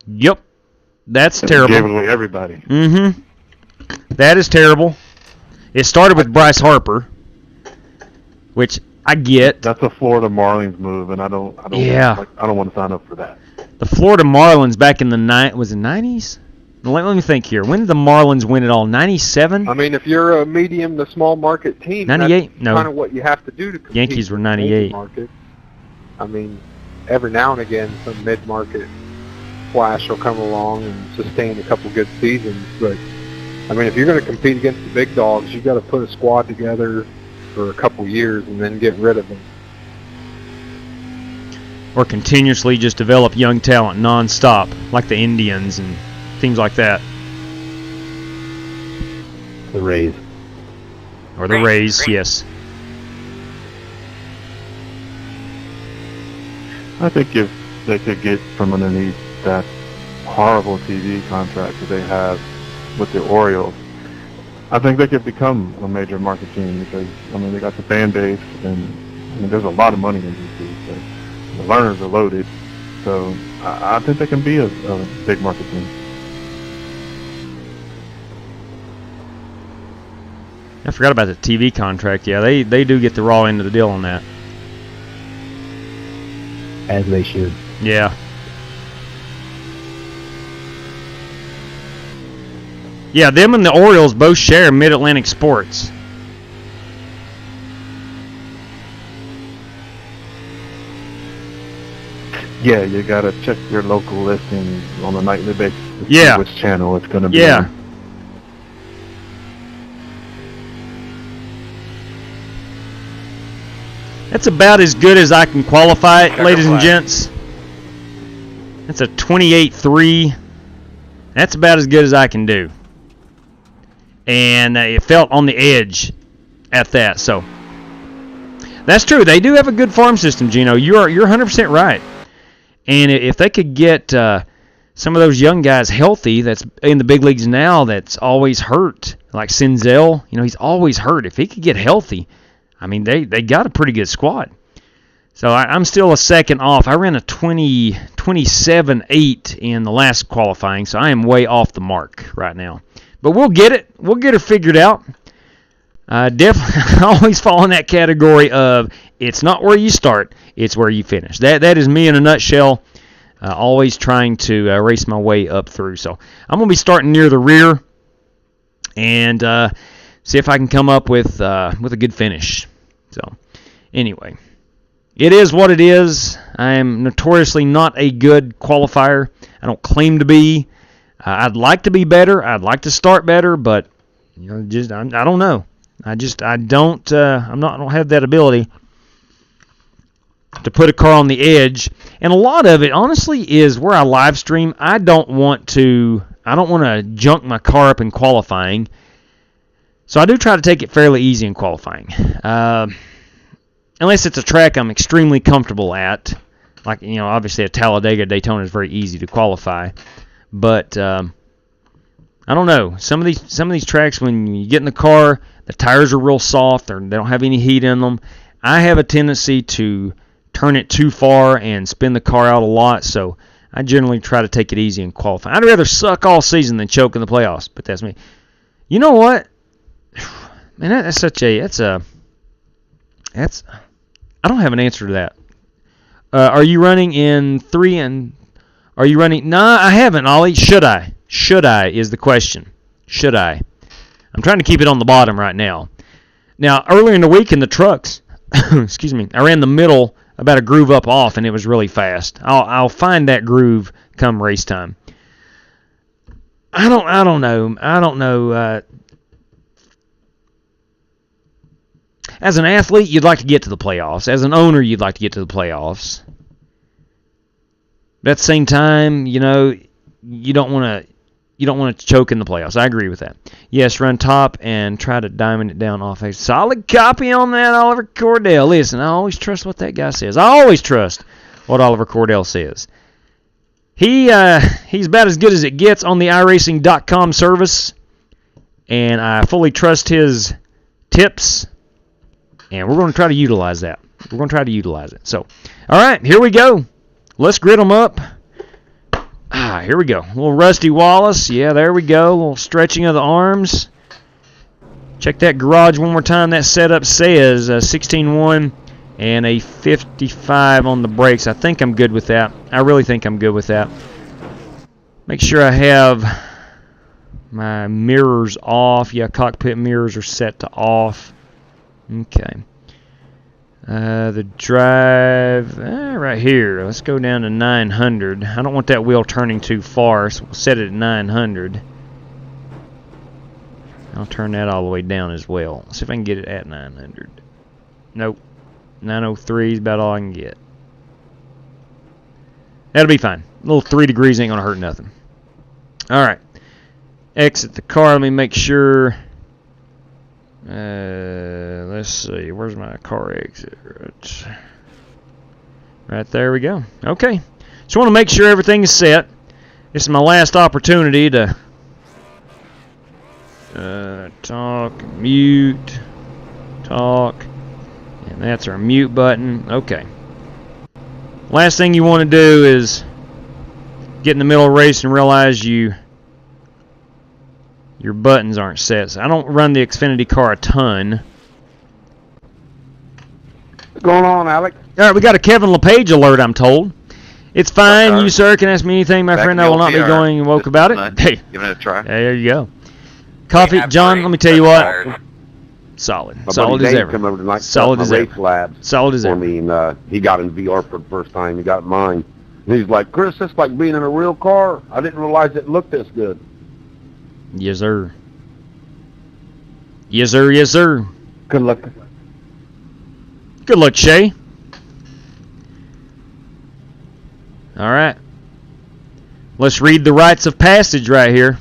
Yep. That's And terrible. gave away everybody. Mm-hmm. That is terrible. It started with Bryce Harper, which I get. That's a Florida Marlins move, and I don't Yeah. I don't want to sign up for that. The Florida Marlins back in the was it 90s? Let me think here. When did the Marlins win it all? 97? I mean, if you're a medium to small market team, 98? that's No. kind of what you have to do to compete. Yankees were in the major 98. market. I mean, every now and again, some mid-market flash will come along and sustain a couple good seasons. But I mean, if you're going to compete against the big dogs, you've got to put a squad together for a couple years and then get rid of them. Or continuously just develop young talent nonstop, like the Indians and things like that. The Rays. Or the Rays, yes. I think if they could get from underneath that horrible TV contract that they have with the Orioles, I think they could become a major market team because, I mean, they got the fan base, and I mean, there's a lot of money in DC. So, learners are loaded. So I think they can be a big market team. I forgot about the TV contract. Yeah, they do get the raw end of the deal on that. As they should. Yeah. Yeah, them and the Orioles both share Mid-Atlantic Sports. Yeah, you gotta check your local listings on a nightly basis to Yeah. see which channel it's gonna be Yeah. on. That's about as good as I can qualify it, ladies and gents. That's a 28-3. That's about as good as I can do. And it felt on the edge at that. So that's true. They do have a good farm system, Gino. You're 100% right. And if they could get some of those young guys healthy that's in the big leagues now that's always hurt, like Senzel, he's always hurt. If he could get healthy, I mean, they got a pretty good squad. So I'm still a second off. I ran a 27-8 in the last qualifying, so I am way off the mark right now. But we'll get it. We'll get it figured out. Definitely always fall in that category of it's not where you start, it's where you finish. That is me in a nutshell. Always trying to race my way up through. So I'm going to be starting near the rear and see if I can come up with a good finish. So anyway, it is what it is. I am notoriously not a good qualifier. I don't claim to be. I'd like to be better. I'd like to start better, but I don't know. I don't have that ability to put a car on the edge. And a lot of it, honestly, is where I live stream. I don't want to junk my car up in qualifying. So I do try to take it fairly easy in qualifying. Unless it's a track I'm extremely comfortable at. Like, obviously a Talladega, Daytona is very easy to qualify. But I don't know. Some of these tracks, when you get in the car, the tires are real soft. They don't have any heat in them. I have a tendency to turn it too far and spin the car out a lot. So I generally try to take it easy in qualifying. I'd rather suck all season than choke in the playoffs. But that's me. You know what? Man, I don't have an answer to that. Are you running in 3 and... Are you running... Nah, I haven't, Ollie. Should I? Should I is the question. Should I? I'm trying to keep it on the bottom right now. Now, earlier in the week in the trucks, excuse me, I ran the middle about a groove up off, and it was really fast. I'll find that groove come race time. I don't know. As an athlete, you'd like to get to the playoffs. As an owner, you'd like to get to the playoffs. But at the same time, you don't want to choke in the playoffs. I agree with that. Yes, run top and try to diamond it down off a solid copy on that, Oliver Cordell. Listen, I always trust what that guy says. I always trust what Oliver Cordell says. He's about as good as it gets on the iRacing.com service, and I fully trust his tips, and we're going to try to utilize that. We're going to try to utilize it. So, all right, here we go. Let's grid them up. Here we go. A little Rusty Wallace. Yeah, there we go. A little stretching of the arms. Check that garage one more time. That setup says 16.1 and a 55 on the brakes. I think I'm good with that. I really think I'm good with that. Make sure I have my mirrors off. Yeah, cockpit mirrors are set to off. Okay. The drive, right here. Let's go down to 900. I don't want that wheel turning too far, so we'll set it at 900. I'll turn that all the way down as well. Let's see if I can get it at 900. Nope. 903 is about all I can get. That'll be fine. A little 3 degrees ain't going to hurt nothing. All right. Exit the car. Let me make sure... let's see, where's my car exit? Right there we go. Okay. Just want to make sure everything is set. This is my last opportunity to talk, mute, talk, and that's our mute button. Okay. Last thing you want to do is get in the middle of a race and realize your buttons aren't set. So I don't run the Xfinity car a ton. What's going on, Alex? All right, we got a Kevin LePage alert, I'm told. It's fine. Okay. You, sir, can ask me anything, my Back friend. in I the will not be LTR. going woke about it. Hey, Give it a try. there you go. Coffee, John, let me tell you what. Solid. My Solid buddy as Dave ever. come over tonight. Solid as ever. RaceLab Solid as for ever. me, and he got in VR for the first time. He got mine. And he's like, Chris, it's like being in a real car. I didn't realize it looked this good. Yes, sir. Yes, sir. Yes, sir. Good luck. Good luck, Shay. All right. Let's read the rites of passage right here.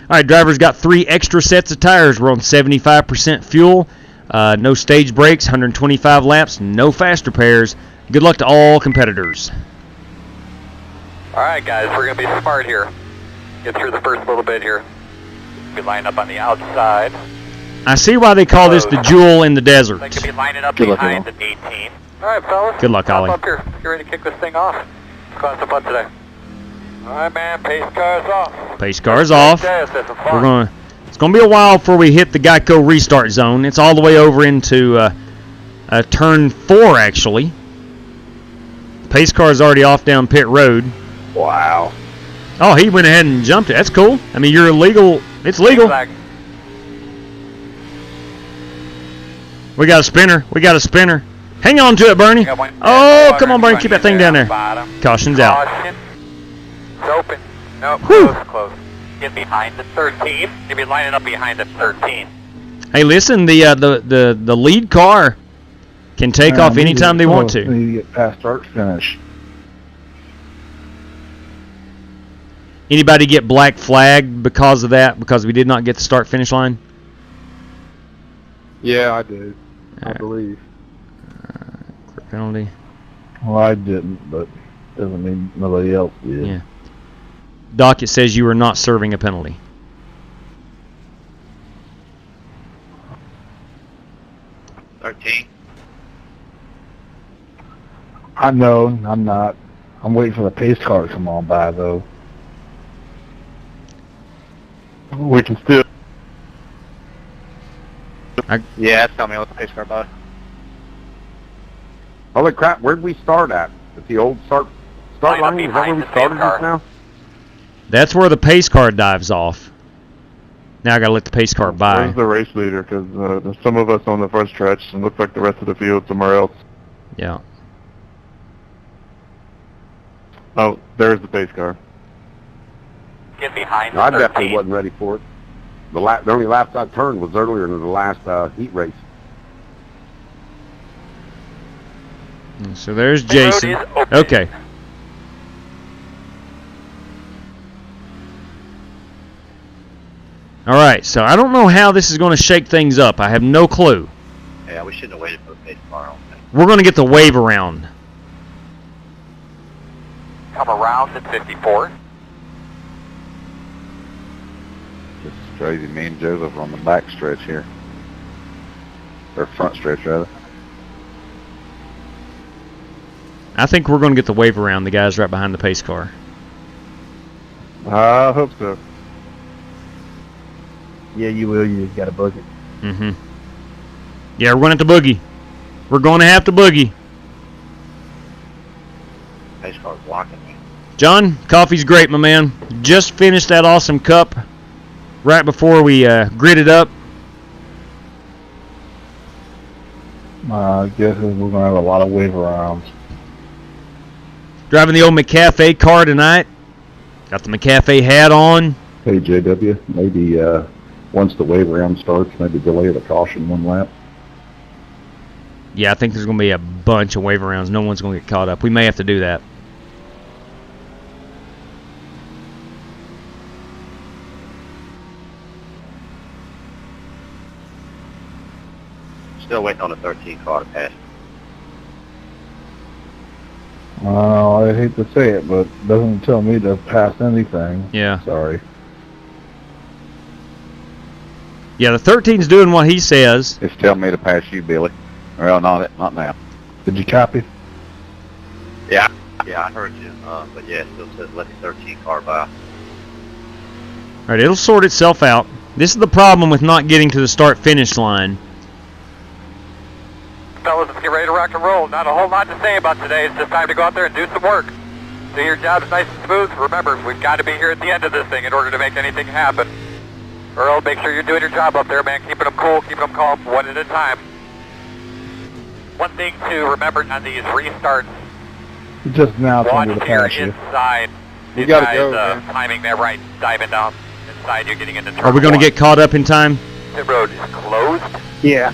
All right, drivers got 3 extra sets of tires. We're on 75% fuel. No stage brakes, 125 laps, no fast repairs. Good luck to all competitors. Alright guys, we're going to be smart here. Get through the first little bit here. Be lined up on the outside. I see why they call this the jewel in the desert. They could be lining up Good luck, behind at 18. Alright fellas. Good luck, hop Ollie. up here. You ready to kick this thing off? Let's go have some fun today. Alright man, pace car's off. Pace car's off. Yes, that's some fun. It's gonna be a while before we hit the Geico restart zone. It's all the way over into turn 4 actually. Pace car is already off down pit road. Wow. Oh, he went ahead and jumped it. That's cool. I mean, you're illegal. It's legal. We got a spinner. We got a spinner. Hang on to it, Bernie. Oh, come on, Bernie. Keep that thing down there. Caution's out. Caution. It's open. No, close. Get behind the 13. You'll be lining up behind the 13. Hey, listen, the lead car can take off anytime they want to. Need to get past start finish. Anybody get black flagged because of that? Because we did not get the start finish line? Yeah, I did. I believe. Penalty. Well, I didn't, but doesn't mean nobody else did. Yeah. Doc, it says you are not serving a penalty. I know, I'm not. I'm waiting for the pace car to come on by, though. We can still. Yeah, tell me what the pace car by. Holy crap, where'd we start at? At the old start line? Is that where we started just now? That's where the pace car dives off. Now I gotta let the pace car by. Where's the race leader? Because there's some of us on the front stretch and looks like the rest of the field somewhere else. Yeah. Oh, there's the pace car. Get behind No, I the definitely 13. wasn't ready for it. The only laps I turned was earlier in the last heat race. So there's The road Jason. is open. Okay. All right, so I don't know how this is going to shake things up. I have no clue. Yeah, we shouldn't have waited for the pace car. I don't think. We're going to get the wave around. Come around at 54. This is crazy. Me and Joseph are on the back stretch here. Or front stretch, rather. I think we're going to get the wave around the guys right behind the pace car. I hope so. Yeah, you will. You just got to book it. Mm-hmm. Yeah, we're going to have to boogie. We're going to have to boogie. Pace car's blocking me. John, coffee's great, my man. Just finished that awesome cup right before we gridded up. My guess is we're going to have a lot of wave arounds. Driving the old McCafe car tonight. Got the McCafe hat on. Hey, JW, maybe once the wave around starts, maybe delay the caution one lap. Yeah, I think there's going to be a bunch of wave arounds. No one's going to get caught up. We may have to do that. Still waiting on the 13 car to pass. I hate to say it, but it doesn't tell me to pass anything. Yeah. Sorry. Yeah, the 13's doing what he says. It's telling me to pass you, Billy. Well, not now. Did you copy? Yeah, I heard you. But yeah, it still says let the 13 car by. All right, it'll sort itself out. This is the problem with not getting to the start-finish line. Fellas, let's get ready to rock and roll. Not a whole lot to say about today. It's just time to go out there and do some work. Do your jobs nice and smooth. Remember, we've got to be here at the end of this thing in order to make anything happen. Earl, make sure you're doing your job up there, man. Keeping them cool, keeping them calm, one at a time. One thing to remember on these restarts, Just now watch trying to here pass you. inside. You These gotta guys, go, man. timing that right, diving down inside, you're getting into turn Are we going to one. get caught up in time? Pit road is closed. Yeah.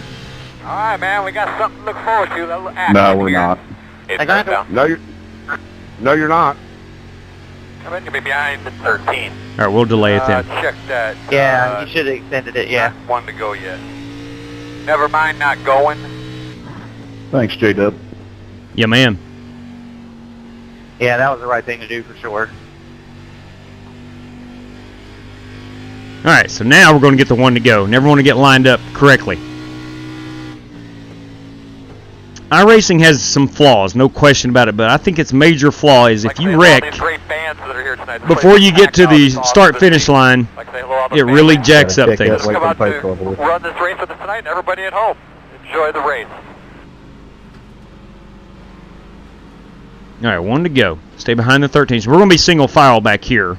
All right, man, we got something to look forward to. A little action No, we're here. not. It's I got it. down. No, you're not. Come in, you'll be behind the 13. All right, we'll delay it then. Check that. Yeah, you should have extended it. Yeah. Not one to go yet. Never mind not going. Thanks, J-Dub. Yeah, man. Yeah, that was the right thing to do for sure. All right, so now we're going to get the one to go. Never want to get lined up correctly. iRacing has some flaws, no question about it, but I think its major flaw is if you wreck before you get to the start-finish line, it really jacks up things. Come out to run this race with us tonight, and everybody at home, enjoy the race. All right, one to go. Stay behind the 13. So we're going to be single file back here.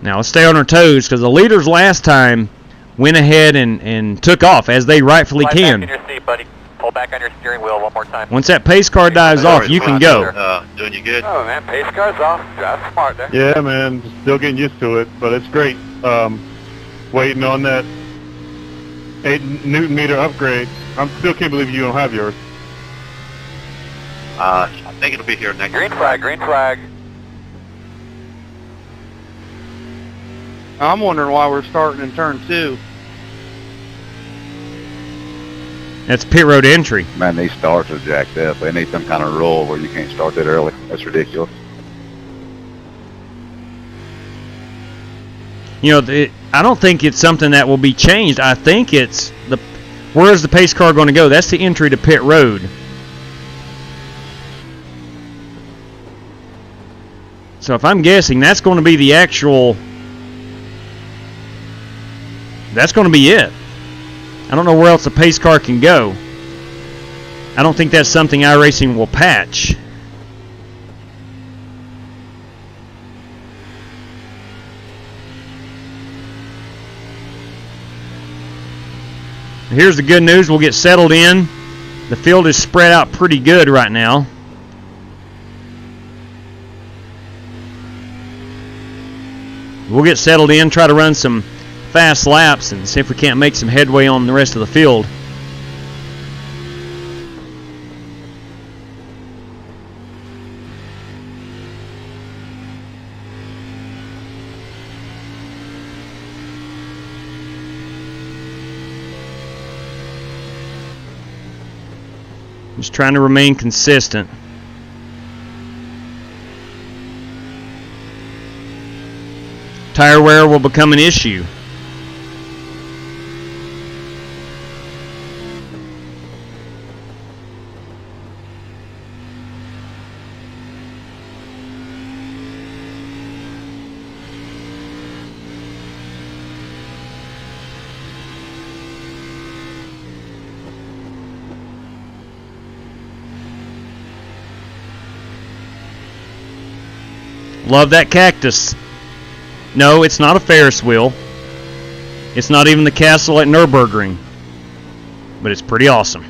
Now let's stay on our toes because the leaders last time went ahead and took off as they rightfully can. Back in your seat, buddy. Pull back on your steering wheel one more time. Once that pace car dives off, you can go. Doing you good? Oh man, pace car's off. Drive smart there. Yeah, man, still getting used to it, but it's great. Waiting on that 8 Newton meter upgrade. I still can't believe you don't have yours. I think it'll be here next. Green flag, green flag. I'm wondering why we're starting in turn 2. That's pit road entry. Man, these starts are jacked up. They need some kind of rule where you can't start that early. That's ridiculous. You know, I don't think it's something that will be changed. I think it's where's the pace car going to go? That's the entry to pit road. So if I'm guessing, that's going to be the actual. That's going to be it. I don't know where else the pace car can go. I don't think that's something iRacing will patch. Here's the good news. We'll get settled in. The field is spread out pretty good right now. We'll get settled in, try to run some fast laps, and see if we can't make some headway on the rest of the field. Just trying to remain consistent. Tire wear will become an issue. Love that cactus. No, it's not a Ferris wheel. It's not even the castle at Nürburgring. But it's pretty awesome.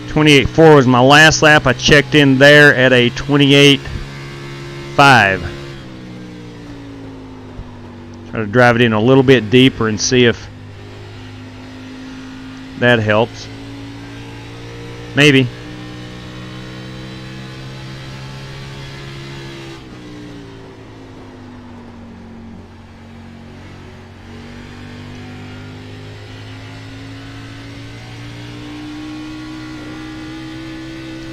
.28.4 was my last lap. I checked in there at a 28.5. Try to drive it in a little bit deeper and see if that helps. Maybe.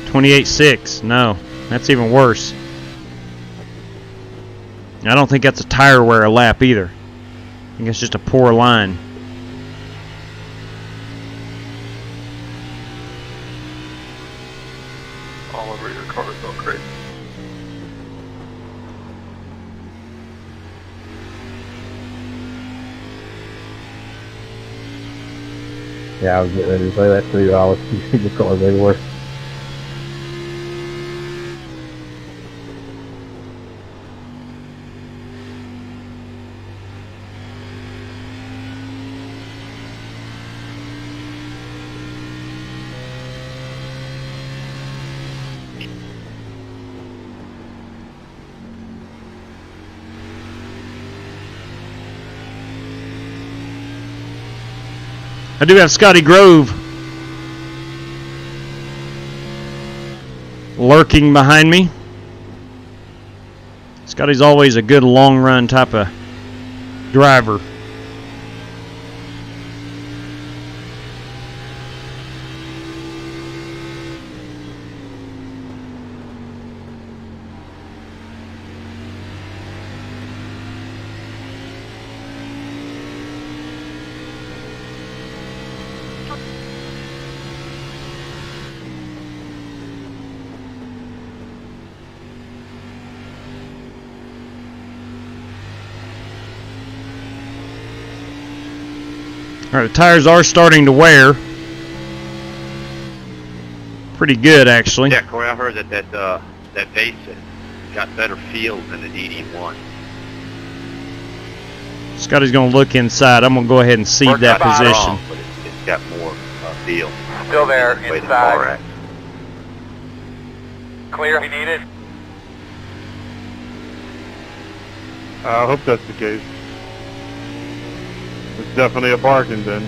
28.6. No, that's even worse. I don't think that's a tire wear a lap either. I think it's just a poor line. All over your car so crazy. Yeah, I was getting ready to say that too. I was because they were. I do have Scotty Grove lurking behind me. Scotty's always a good long run type of driver. All right, the tires are starting to wear. Pretty good, actually. Yeah, Corey, I heard that base got better feel than the DD1. Scotty's going to look inside. I'm going to go ahead and cede that position. But it's got more feel. Still there, The way the inside. car acts. Clear if you need it. I hope that's the case. It's definitely a bargain then.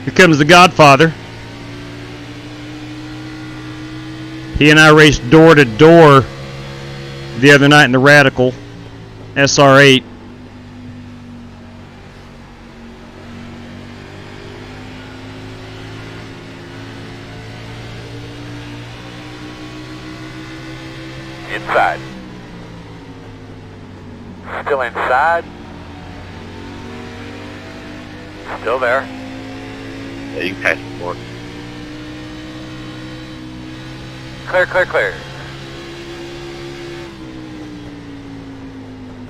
Here comes the Godfather. He and I raced door to door the other night in the Radical SR8. Inside. Still inside. Still there. Yeah, you can pass the board. Clear, clear, clear.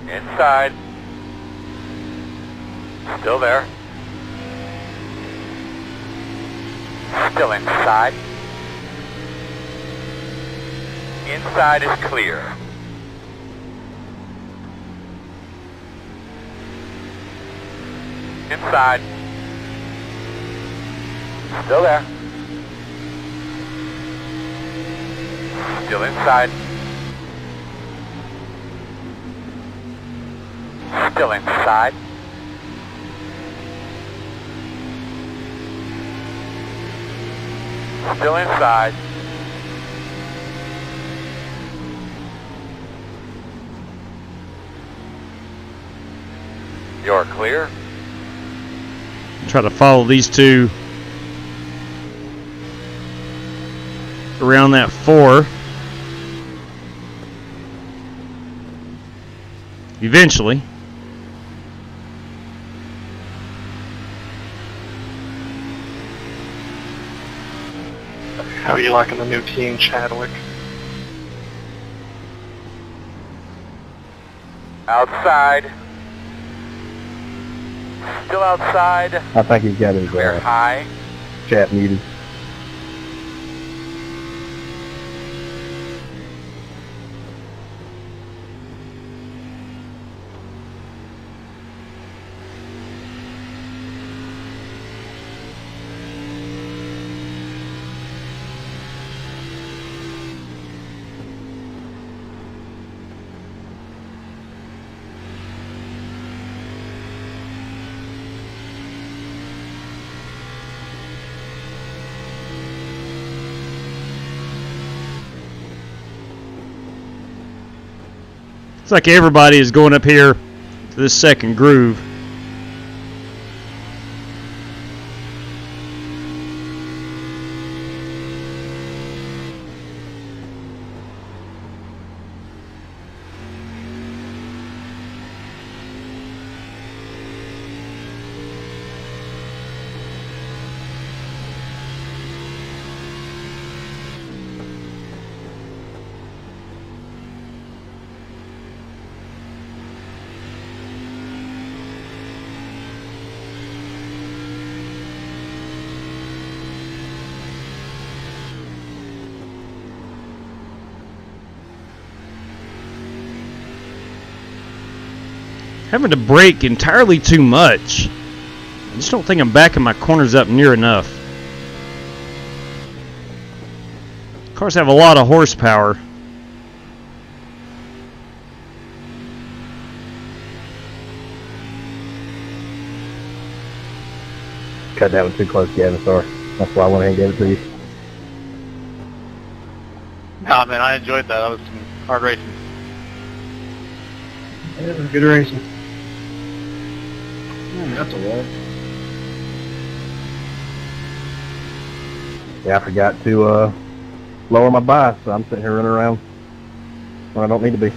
Inside. Still there. Still inside. Inside is clear. Inside. Still there. Still inside. Still inside. Still inside. You're clear. Try to follow these two around that 4. Eventually. How are you liking the new team, Chadwick? Outside. Still outside. I think he's got his Clear high. chat muted. It's like everybody is going up here to this second groove. Having to brake entirely too much. I just don't think I'm backing my corners up near enough. Cars have a lot of horsepower. Cut that one too close, Gavin. Sorry. That's why I went ahead and gave it to you. Nah, man, I enjoyed that. That was some hard racing. Yeah, it was good racing. That's alright. Yeah, I forgot to lower my bias, so I'm sitting here running around when I don't need to be.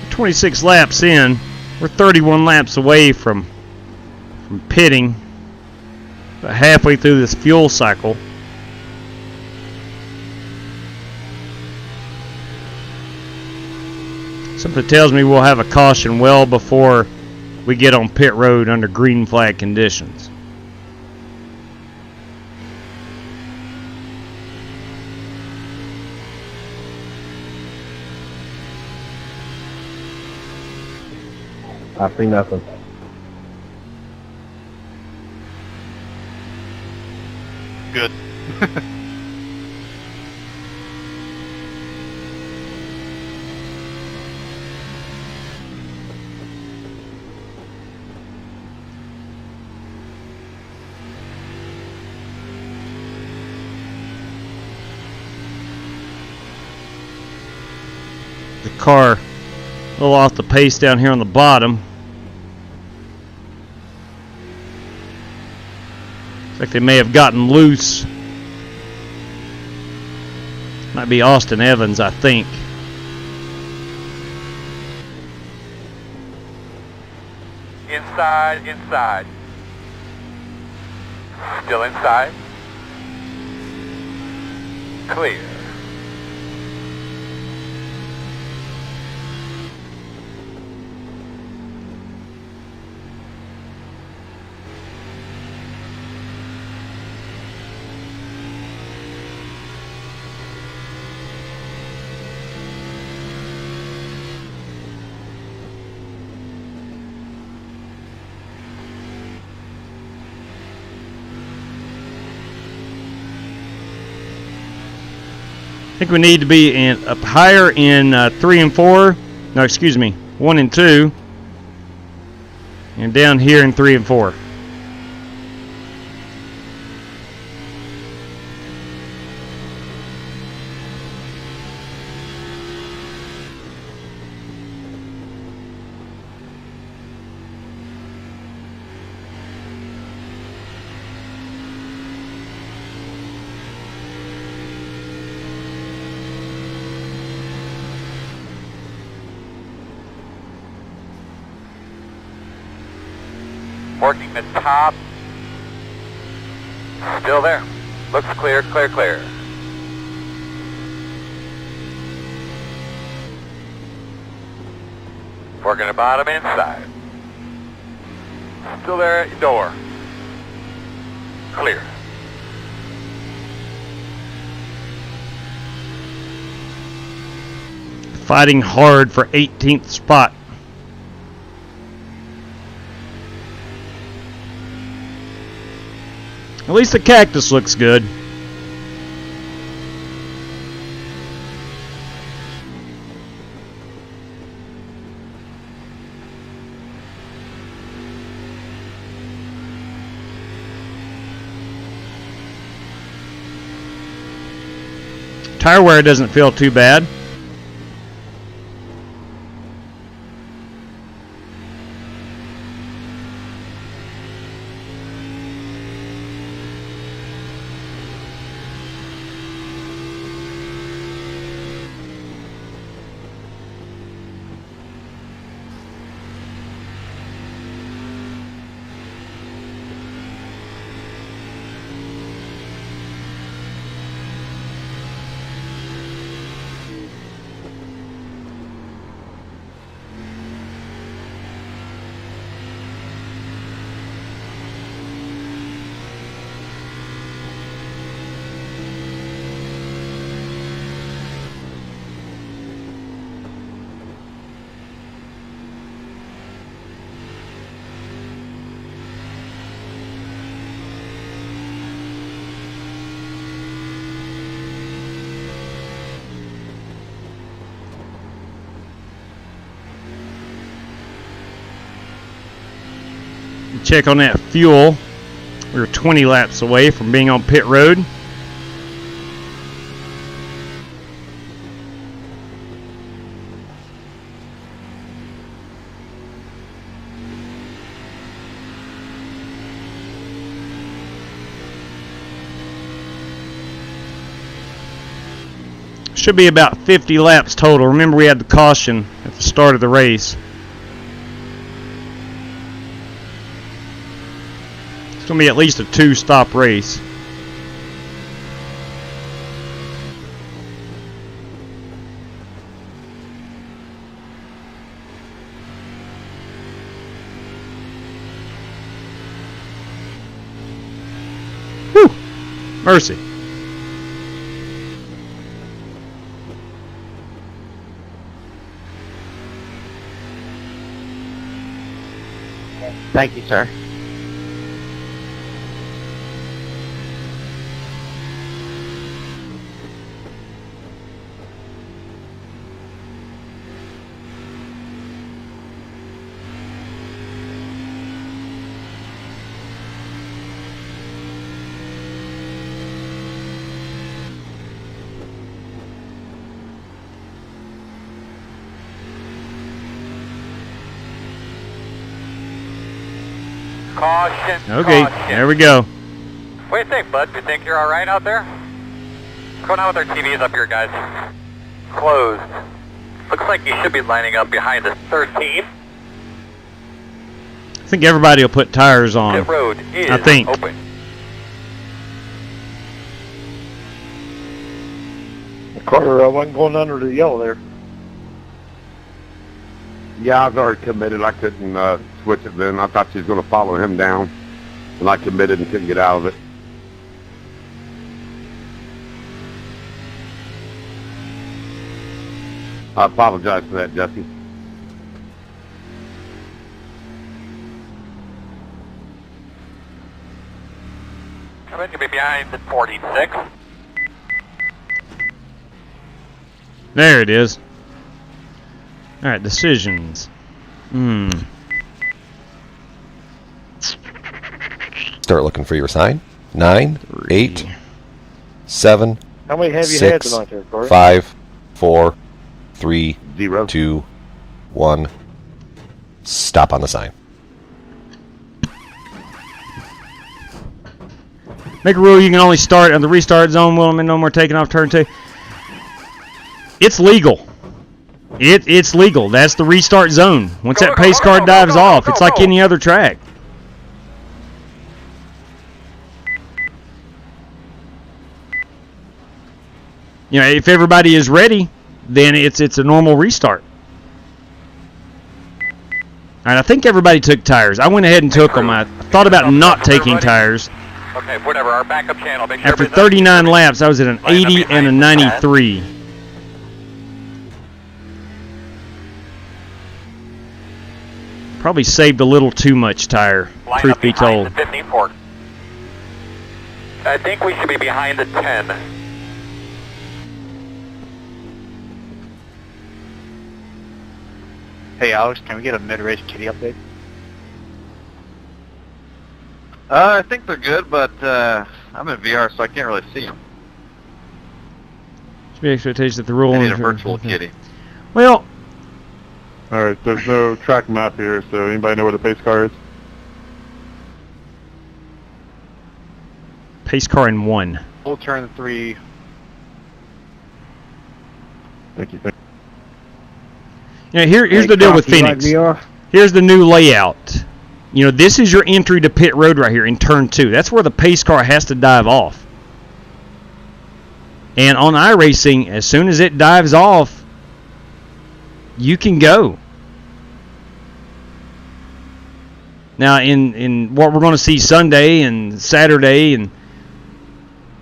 We're 26 laps in. We're 31 laps away from pitting. About halfway through this fuel cycle. Something tells me we'll have a caution well before we get on pit road under green flag conditions. I see nothing. Good. The car a little off the pace down here on the bottom. Looks like they may have gotten loose. Might be Austin Evans, I think. Inside, inside. Still inside. Clear. I think we need to be up higher in 3 and 4. No, excuse me, 1 and 2. And down here in 3 and 4. Working the top. Still there. Looks clear, clear, clear. Working the bottom inside. Still there at your door. Clear. Fighting hard for 18th spot. At least the cactus looks good. Tire wear doesn't feel too bad. Check on that fuel. We were 20 laps away from being on pit road. Should be about 50 laps total. Remember, we had the caution at the start of the race. It's going to be at least a 2-stop race. Whew! Mercy. Thank you, sir. Caution. Okay, caution. there we go. What do you think, bud? Do you think you're all right out there? What's going on with our TVs up here, guys? Closed. Looks like you should be lining up behind the 13. I think everybody will put tires on. Pit road is I think. open. Carter, I wasn't going under the yellow there. Yeah, I was already committed. I couldn't switch it then. I thought she was going to follow him down. And I committed and couldn't get out of it. I apologize for that, Jesse. Coming to be behind the 46. There it is. Alright, decisions. Start looking for your sign. 9, 8, 7, How many have you had 6, tonight there, Carter? 5, 4, 3, 0. 2, 1. Stop on the sign. Make a rule you can only start on the restart zone, William, no more taking off turn 2. It's legal. It's legal. That's the restart zone. Once that pace car dives off, it's like any other track. You know, if everybody is ready, then it's a normal restart. All right, I think everybody took tires. I went ahead and took them. I thought about not taking tires. Okay, whatever. Our backup channel. Make sure After 39 laps, I was at an 80 and a 93. Probably saved a little too much tire, truth be told. The 15 fork. I think we should be behind the 10. Hey, Alex, can we get a mid-race kitty update? I think they're good, but I'm in VR, so I can't really see them. Should be expectation that the rule. I need a virtual kitty. Well. All right. There's no track map here, so anybody know where the pace car is? Pace car in 1. Full turn 3. Thank you. You know, here's the deal with Phoenix. Here's the new layout. You know, this is your entry to pit road right here in turn 2. That's where the pace car has to dive off. And on iRacing, as soon as it dives off, you can go. Now, in what we're going to see Sunday and Saturday and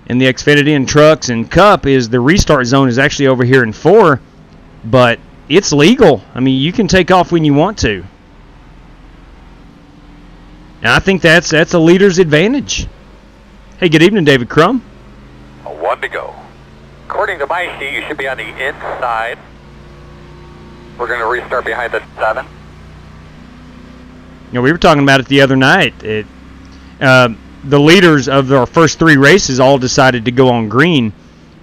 the Xfinity and trucks and Cup is the restart zone is actually over here in 4, but it's legal. I mean, you can take off when you want to. And I think that's a leader's advantage. Hey, good evening, David Crum. 1 to go. According to my sheet, you should be on the inside. We're going to restart behind the 7. You know, we were talking about it the other night. The leaders of our first 3 races all decided to go on green,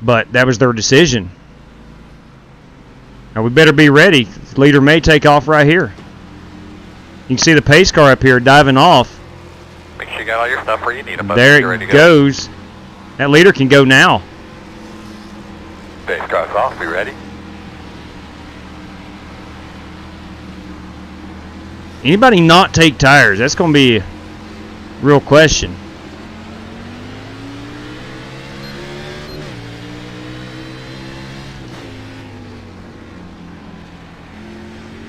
but that was their decision. Now we better be ready. The leader may take off right here. You can see the pace car up here diving off. Make sure you got all your stuff where you need them. There it goes. That leader can go now. Pace car's off. Be ready. Anybody not take tires? That's going to be a real question.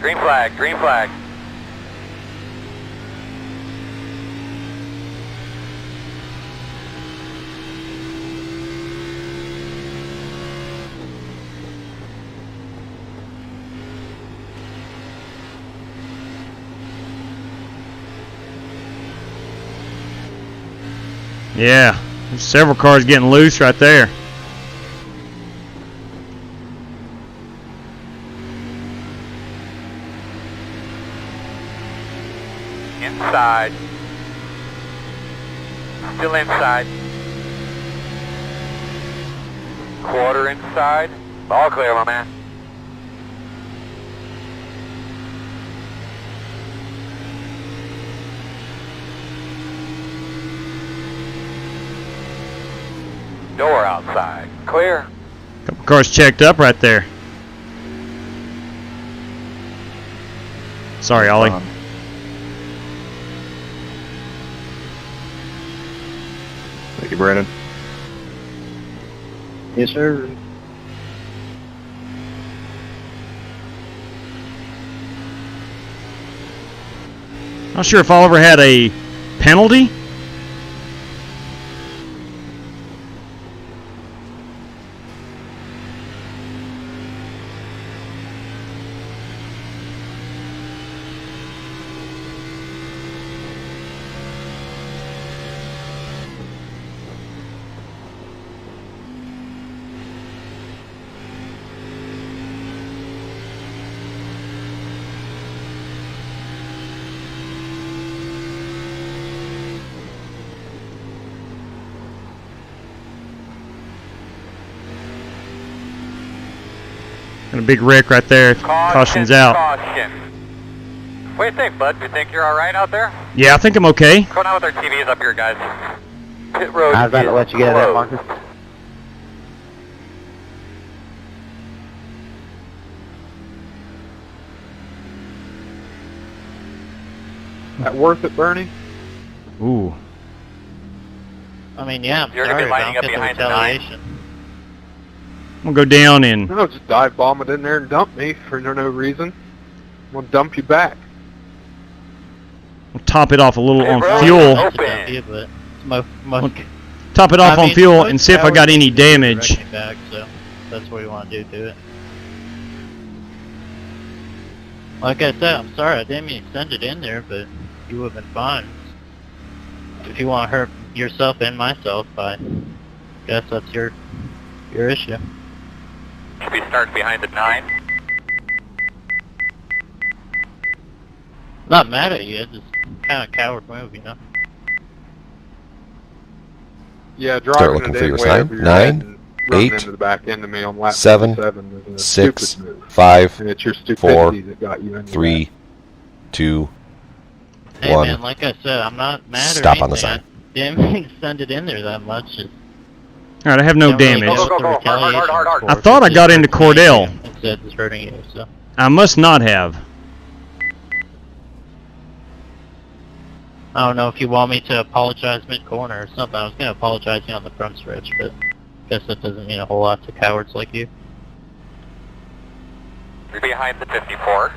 Green flag, green flag. Yeah, there's several cars getting loose right there. Inside. Still inside. Quarter inside. All clear, my man. Door outside. Clear. Couple cars checked up right there. Sorry, Ollie. Thank you, Brandon. Yes, sir. Not sure if Oliver had a penalty. And a big wreck right there. Caution's out. Caution. What do you think, bud? Do you think you're all right out there? Yeah, I think I'm okay. What's going on with our TVs up here, guys? Pit road. I was about to let you get that, Marcus. That worth it, Bernie? Ooh. I mean, yeah, I'm You're sorry, going to be lining but up I don't behind get the the 9. retaliation. I'm going to go down and No, just dive bomb it in there and dump me for no reason. I'm going to dump you back. top it off a little on bro, fuel. Top it off on fuel and see if I got any damage. Back, so that's what you want to do to it. Like I said, I'm sorry, I didn't mean to send it in there, but you would have been fine. If you want to hurt yourself and myself, I guess that's your issue. Should be starting behind the 9. Not mad at you, it's just kind of coward move, you know? Yeah, Start driving looking it for in your way sign. over your head 9, and running 8, into the back end of me on lap 7, 7 is a 6, stupid move. 5, And it's your 4, stupidity that got you into 3, 2, Hey 1. man, like I said, I'm not mad Stop or on the anything. sign. I didn't send it in there that much. Just All right, I have no don't really damage. get what the retaliation hard. is for. I thought I It's got just into hurting me Cordell. Instead of just hurting you, so. I must not have. I don't know if you want me to apologize mid-corner or something. I was going to apologize on the front stretch, but I guess that doesn't mean a whole lot to cowards like you. You're behind the 54.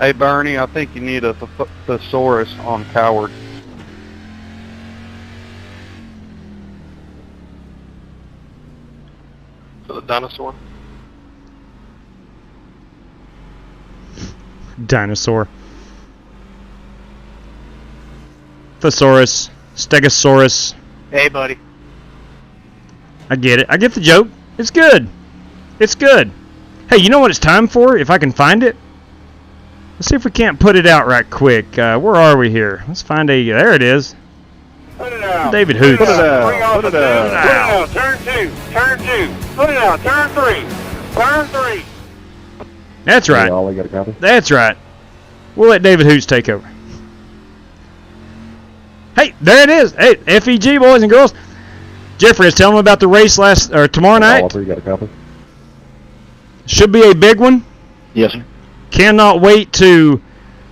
Hey Bernie, I think you need a thesaurus on coward. For the dinosaur. Dinosaur. Thesaurus. Stegosaurus. Hey, buddy. I get it. I get the joke. It's good. It's good. Hey, you know what it's time for? If I can find it? Let's see if we can't put it out right quick. Where are we here? Let's find a... There it is. Put it out. David Hoots. Put it out. Bring off Put it the out. Put it out. Turn 2. Turn 2. Put it out. Turn 3. Turn 3. That's right. Ollie, got a copy? That's right. We'll let David Hoots take over. Hey, there it is. Hey, FEG boys and girls. Jeffrey is telling them about the race tomorrow night. Oliver, you got a copy? Should be a big one. Yes, sir. Cannot wait to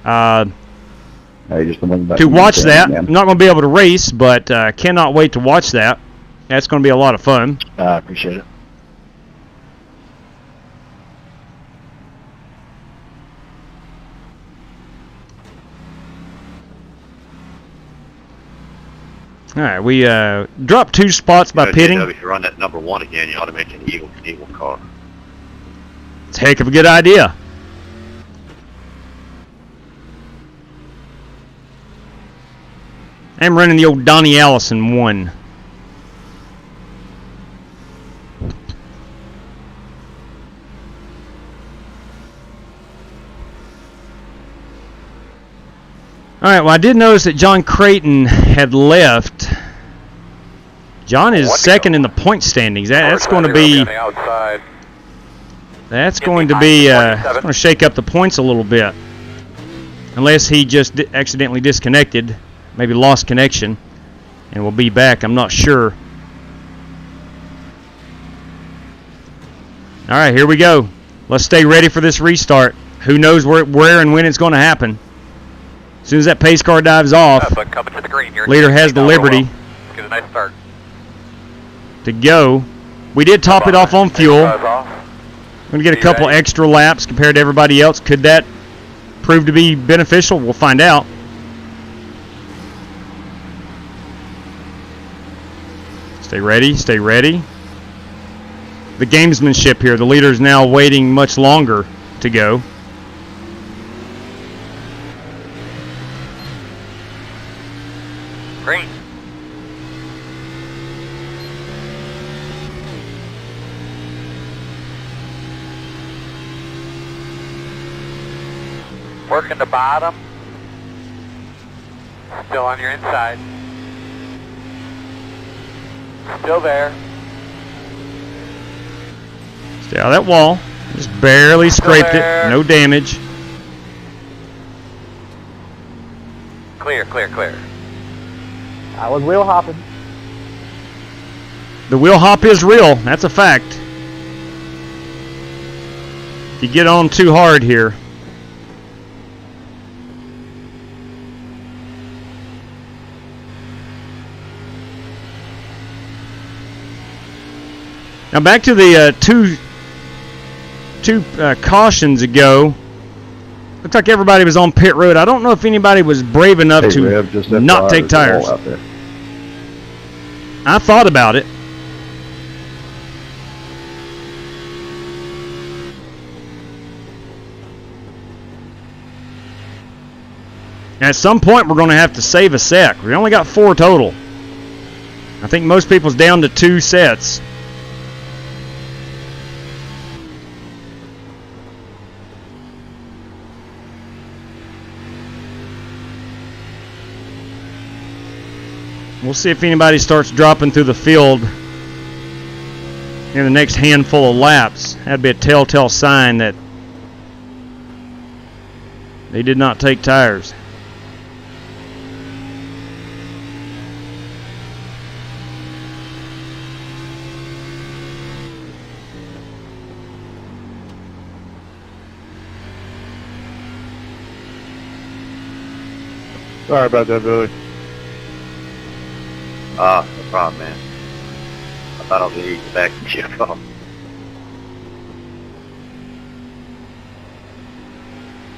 Hey, just thinking about watch you, that. man. I'm not going to be able to race, but cannot wait to watch that. That's going to be a lot of fun. I appreciate it. All right, we dropped 2 spots by pitting. If you run that number 1 again, you ought to make an eagle car. It's a heck of a good idea. I'm running the old Donnie Allison 1. Alright, well I did notice that John Creighton had left. John is second in the point standings. That's going to be... That's going to be... it's going to shake up the points a little bit. Unless he just accidentally disconnected. Maybe lost connection. And will be back, I'm not sure. Alright, here we go. Let's stay ready for this restart. Who knows where and when it's going to happen. As soon as that pace car dives off, Coming to the green here. leader has the liberty Let's get a nice start. to go. We did top it off on fuel. Guys off. Going to get a couple extra laps compared to everybody else. Could that prove to be beneficial? We'll find out. Stay ready, stay ready. The gamesmanship here. The leader is now waiting much longer to go. Green. Working the bottom. Still on your inside. Still there. Stay out of that wall. Just barely scraped it. No damage. Clear, clear, clear. I was wheel hopping. The wheel hop is real. That's a fact. If you get on too hard here. Now back to the two cautions ago. Looks like everybody was on pit road. I don't know if anybody was brave enough to Rev, just not FYI, take there's a tires. wall out there. I thought about it. At some point, we're going to have to save a set. We only got 4 total. I think most people's down to 2 sets. We'll see if anybody starts dropping through the field in the next handful of laps. That'd be a telltale sign that they did not take tires. Sorry about that, Billy. No problem, man. I thought I was going to get back and check off.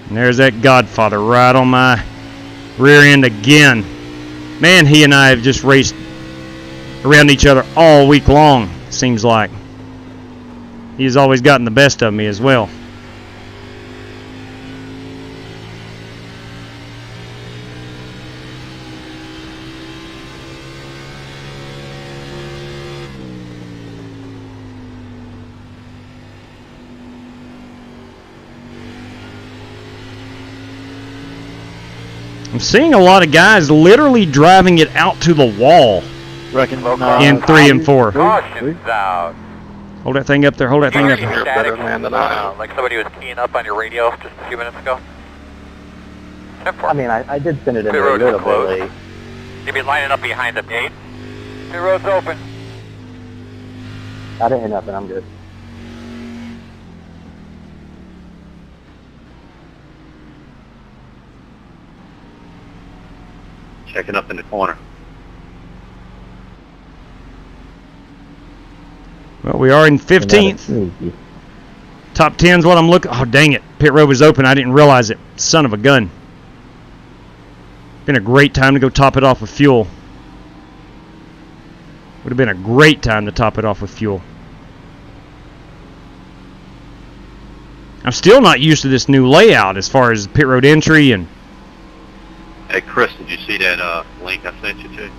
And there's that Godfather right on my rear end again. Man, he and I have just raced around each other all week long, seems like. He's always gotten the best of me as well. I'm seeing a lot of guys literally driving it out to the wall in 3 and 4. Caution's out. Hold that thing up there. Hold that thing up there. Static, like somebody was keying up on your radio just a few minutes ago. I mean, I did send it in Pit a roads little are bit closed. late. You'll be lining up behind the gate. Pit road's open. I didn't hit nothing. I'm good. Checking up in the corner. Well, we are in 15th. Top 10's what I'm looking. Oh, dang it. Pit road was open. I didn't realize it. Son of a gun. Been a great time to go top it off with fuel. Would have been a great time to top it off with fuel. I'm still not used to this new layout as far as pit road entry and. Hey, Chris, did you see that link I sent you to?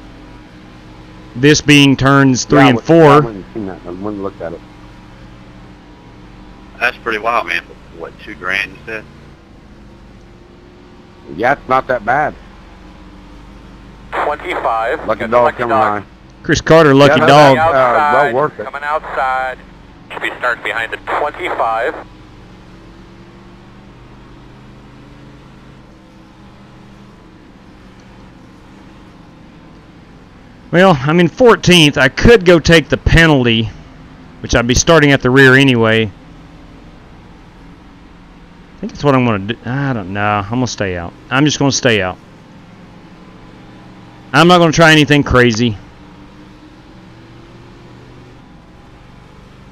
This being turns 3 and 4. I wouldn't have seen that. I wouldn't have looked at it. That's pretty wild, man. What, $2,000 you said? Yeah, it's not that bad. 25. Lucky dog coming on. Chris Carter, lucky dog. Outside, well worth it. coming outside. Should be starting behind the 25. Well, I'm in 14th. I could go take the penalty, which I'd be starting at the rear anyway. I think that's what I'm going to do. I don't know. I'm going to stay out. I'm just going to stay out. I'm not going to try anything crazy.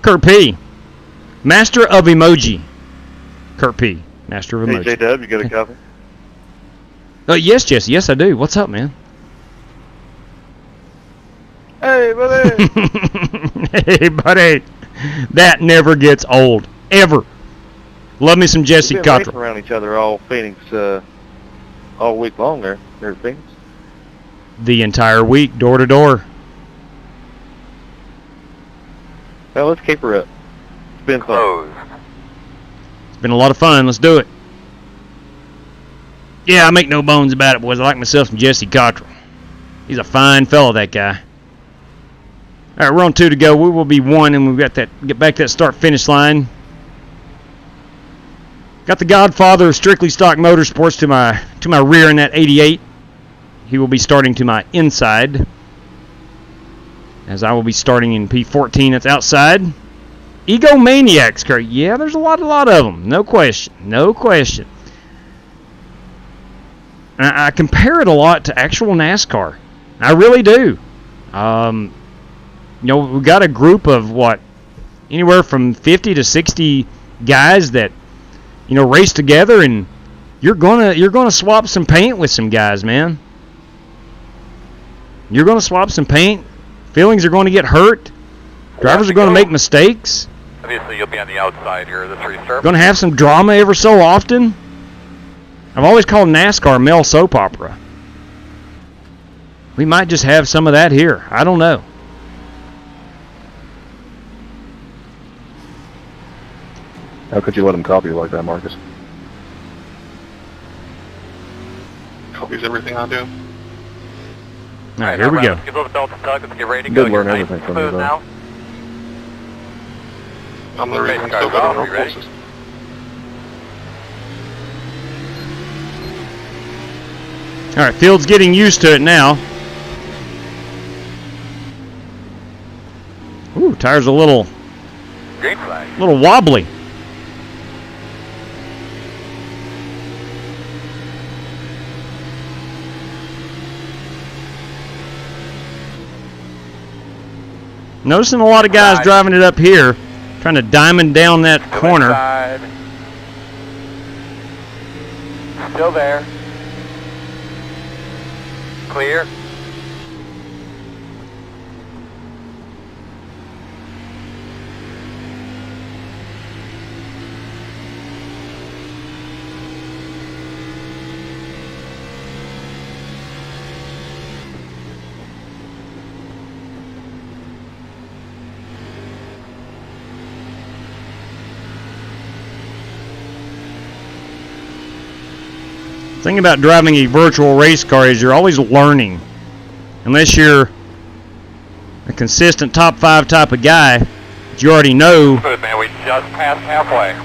Kurt P. Master of Emoji. Kurt P. Master of Emoji. Hey, J-Dub, you got a copy? Yes, Jesse. Yes, I do. What's up, man? Hey, buddy! Hey, buddy. That never gets old. Ever. Love me some Jesse We've been racing Cottrell. around each other all Phoenix, all week long there in Phoenix. The entire week, door to door. Well, let's keep her up. It's been fun. It's been a lot of fun. Let's do it. Yeah, I make no bones about it, boys. I like myself some Jesse Cottrell. He's a fine fellow, that guy. All right, we're on 2 to go. We will be 1, and we've got that. Get back to that start-finish line. Got the Godfather of Strictly Stock Motorsports to my rear in that 88. He will be starting to my inside, as I will be starting in P14. That's outside. Egomaniacs, Kurt. Yeah, there's a lot of them. No question. No question. I compare it a lot to actual NASCAR. I really do. You know, we got a group of anywhere from 50 to 60 guys that, you know, race together, and you're gonna swap some paint with some guys, man. You're gonna swap some paint. Feelings are going to get hurt. Drivers are going to make mistakes. Obviously, you'll be on the outside here of this restart. Going to have some drama ever so often. I've always called NASCAR male soap opera. We might just have some of that here. I don't know. How could you let him copy you like that, Marcus? Copies everything I do. All right, here we go. Give those belts a tug. Let's get ready to You go. did learn You're everything nice from and me, smooth though. now. I'm the reason Race so car's good on off. road You ready? courses. All right, field's getting used to it now. Ooh, tires a little Green flag. wobbly. Noticing a lot of guys driving it up here, trying to diamond down that corner. Inside. Still there. Clear. The thing about driving a virtual race car is you're always learning. Unless you're a consistent top 5 type of guy that you already know. Good, man. We just passed halfway.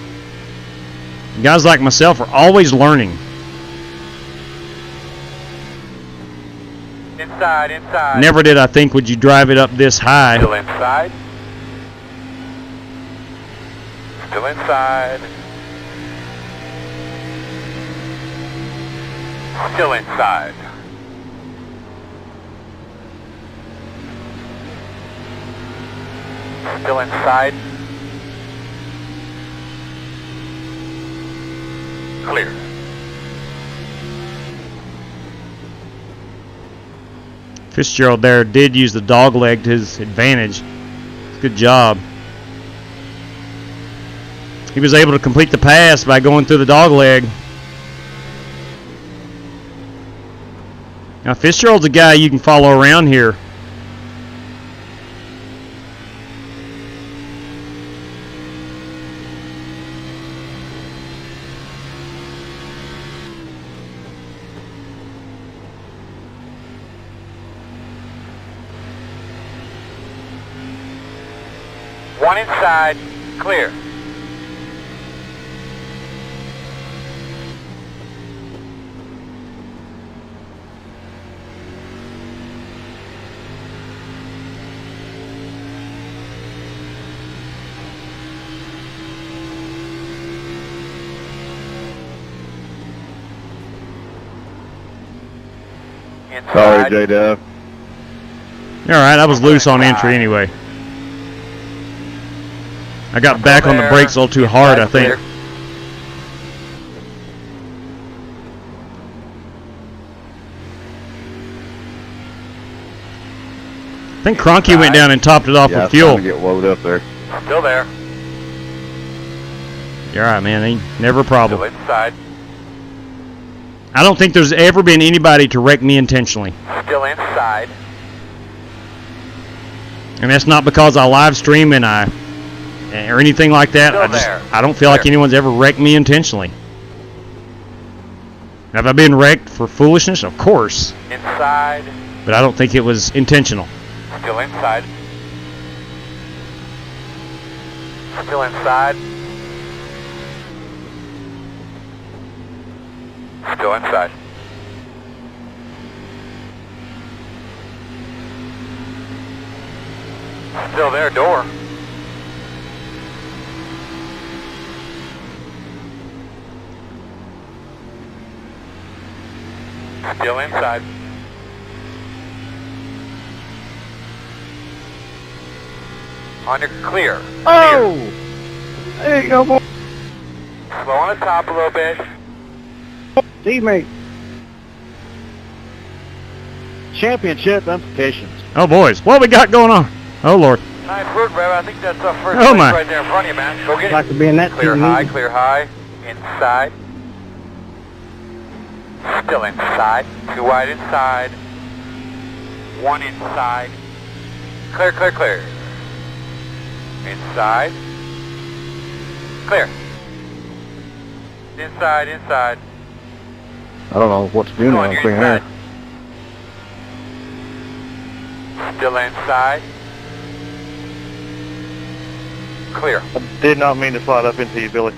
Guys like myself are always learning. Inside, inside. Never did I think would you drive it up this high. Still inside. Still inside. Still inside. Still inside. Clear. Fitzgerald there did use the dog leg to his advantage. Good job. He was able to complete the pass by going through the dog leg. Now Fitzgerald's a guy you can follow around here. One inside, clear. Sorry, J-Dub. Alright, I was loose on entry anyway. I got back on the brakes a little too hard, I think. I think Cronky went down and topped it off with fuel. To get woed up there. Still there. You're alright, man. Ain't never a problem. Still inside. I don't think there's ever been anybody to wreck me intentionally. Still inside. And that's not because I live stream and or anything like that. I don't feel like anyone's ever wrecked me intentionally. Have I been wrecked for foolishness? Of course. Inside. But I don't think it was intentional. Still inside. Still inside. Still inside. Still there, door. Still inside. On your clear. Oh! There you go, boy. Slow on the top a little bit. Teammate. Championship implications. Oh, boys. What we got going on? Oh, Lord. Nice work, Rev. I think that's the first Oh, place my. right there in front of you, man. Go get it. Like to be in that Clear team high, meeting. clear high. Inside. Still inside. Too wide inside. One inside. Clear, clear, clear. Inside. Clear. Inside, inside. I don't know what's doing Go on on your thing there. inside. Still inside. Clear. I did not mean to slide up into you, Billy.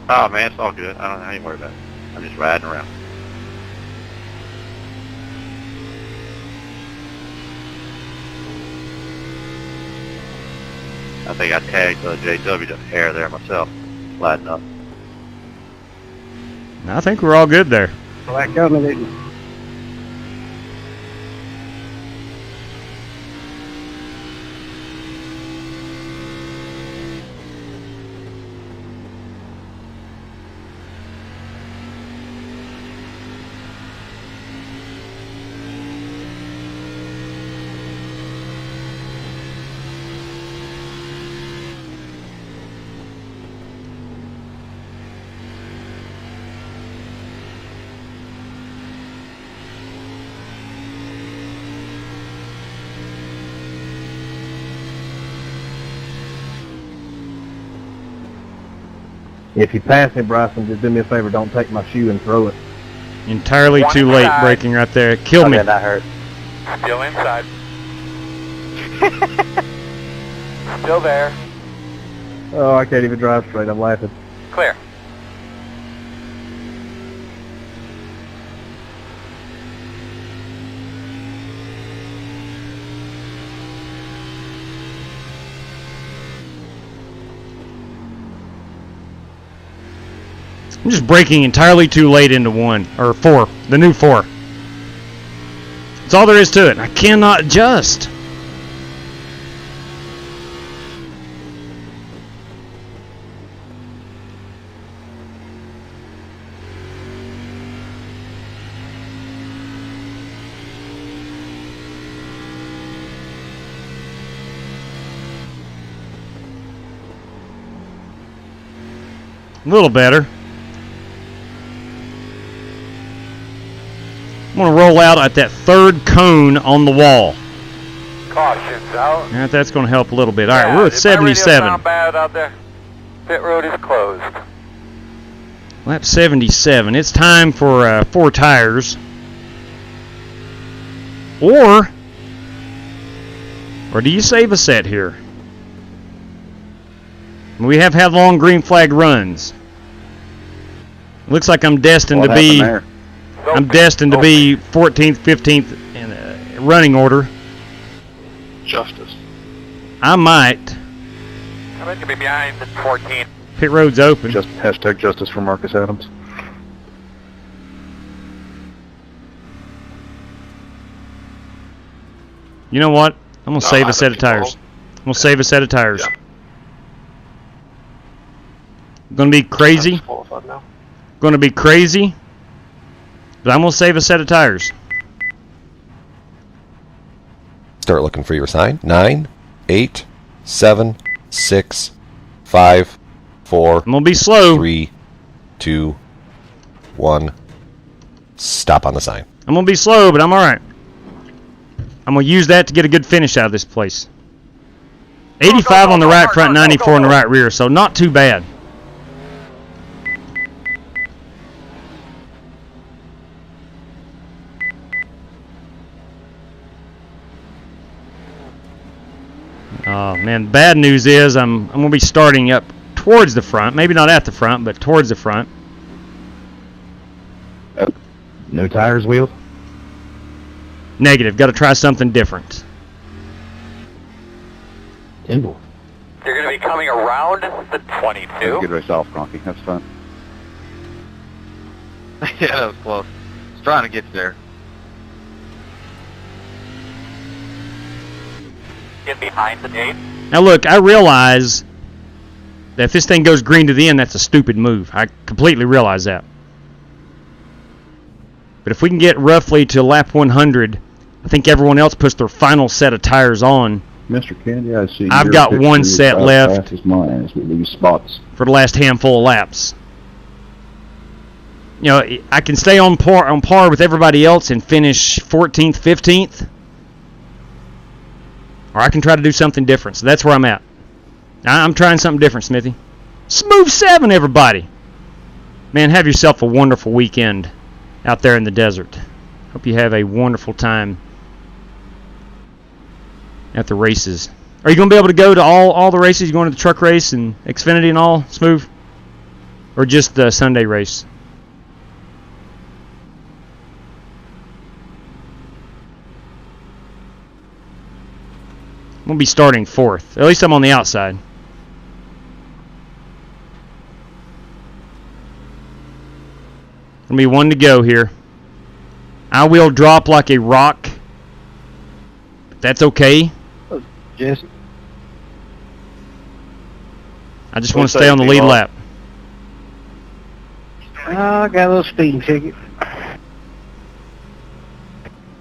Oh man, it's all good. I ain't worried about it. I'm just riding around. I think I tagged JW to hair there myself, sliding up. I think we're all good there. Black coming. If you pass me, Bryson, just do me a favor. Don't take my shoe and throw it. Entirely too late braking right there. Killed me. Okay, that hurt. Still inside. Still there. Oh, I can't even drive straight. I'm laughing. Clear. I'm just braking entirely too late into 1, or 4, the new 4. That's all there is to it. I cannot adjust. A little better. I'm going to roll out at that 3rd cone on the wall. Caution's out. Yeah, that's going to help a little bit. All right, Yeah, we're at did my radio 77. sound bad out there? Pit road is closed. Lap 77. It's time for 4 tires. Or do you save a set here? We have had long green flag runs. Looks like I'm destined to be. I'm destined to be 14th, 15th in running order. Justice. I might. I'm going to be behind the 14. Pit road's open. Just hashtag justice for Marcus Adams. You know what? I'm going to save a set of tires. I'm going to save a set of tires. Yeah. Going to be crazy. Qualified now. Going to be crazy. But I'm going to save a set of tires. Start looking for your sign. 9, 8, 7, 6, 5, 4. I'm going to be slow. 3, 2, 1. Stop on the sign. I'm going to be slow, but I'm alright. I'm going to use that to get a good finish out of this place. 85 on the right front, 94 on the right rear, so not too bad. Oh man, bad news is I'm going to be starting up towards the front. Maybe not at the front, but towards the front. No tires, wheels? Negative. Got to try something different. Timble. You're going to be coming around the 22. Good race off, Cronky. Have fun. Yeah, that was close. I was trying to get there. Get behind the 8. Now look, I realize that if this thing goes green to the end, that's a stupid move. I completely realize that. But if we can get roughly to lap 100, I think everyone else puts their final set of tires on. Mr. Kennedy, I see. I've your got picture one is set about left. Fast as mine as we lose spots. For the last handful of laps. You know, I can stay on par with everybody else and finish 14th, 15th. Or I can try to do something different. So that's where I'm at. I'm trying something different, Smithy. Smooth 7, everybody. Man, have yourself a wonderful weekend out there in the desert. Hope you have a wonderful time at the races. Are you going to be able to go to all the races? You going to the truck race and Xfinity and all smooth? Or just the Sunday race? I'm going to be starting 4th. At least I'm on the outside. Going to be 1 to go here. I will drop like a rock. But that's okay. Jesse. I just want to stay on the lead lap. Oh, I got a little speeding ticket.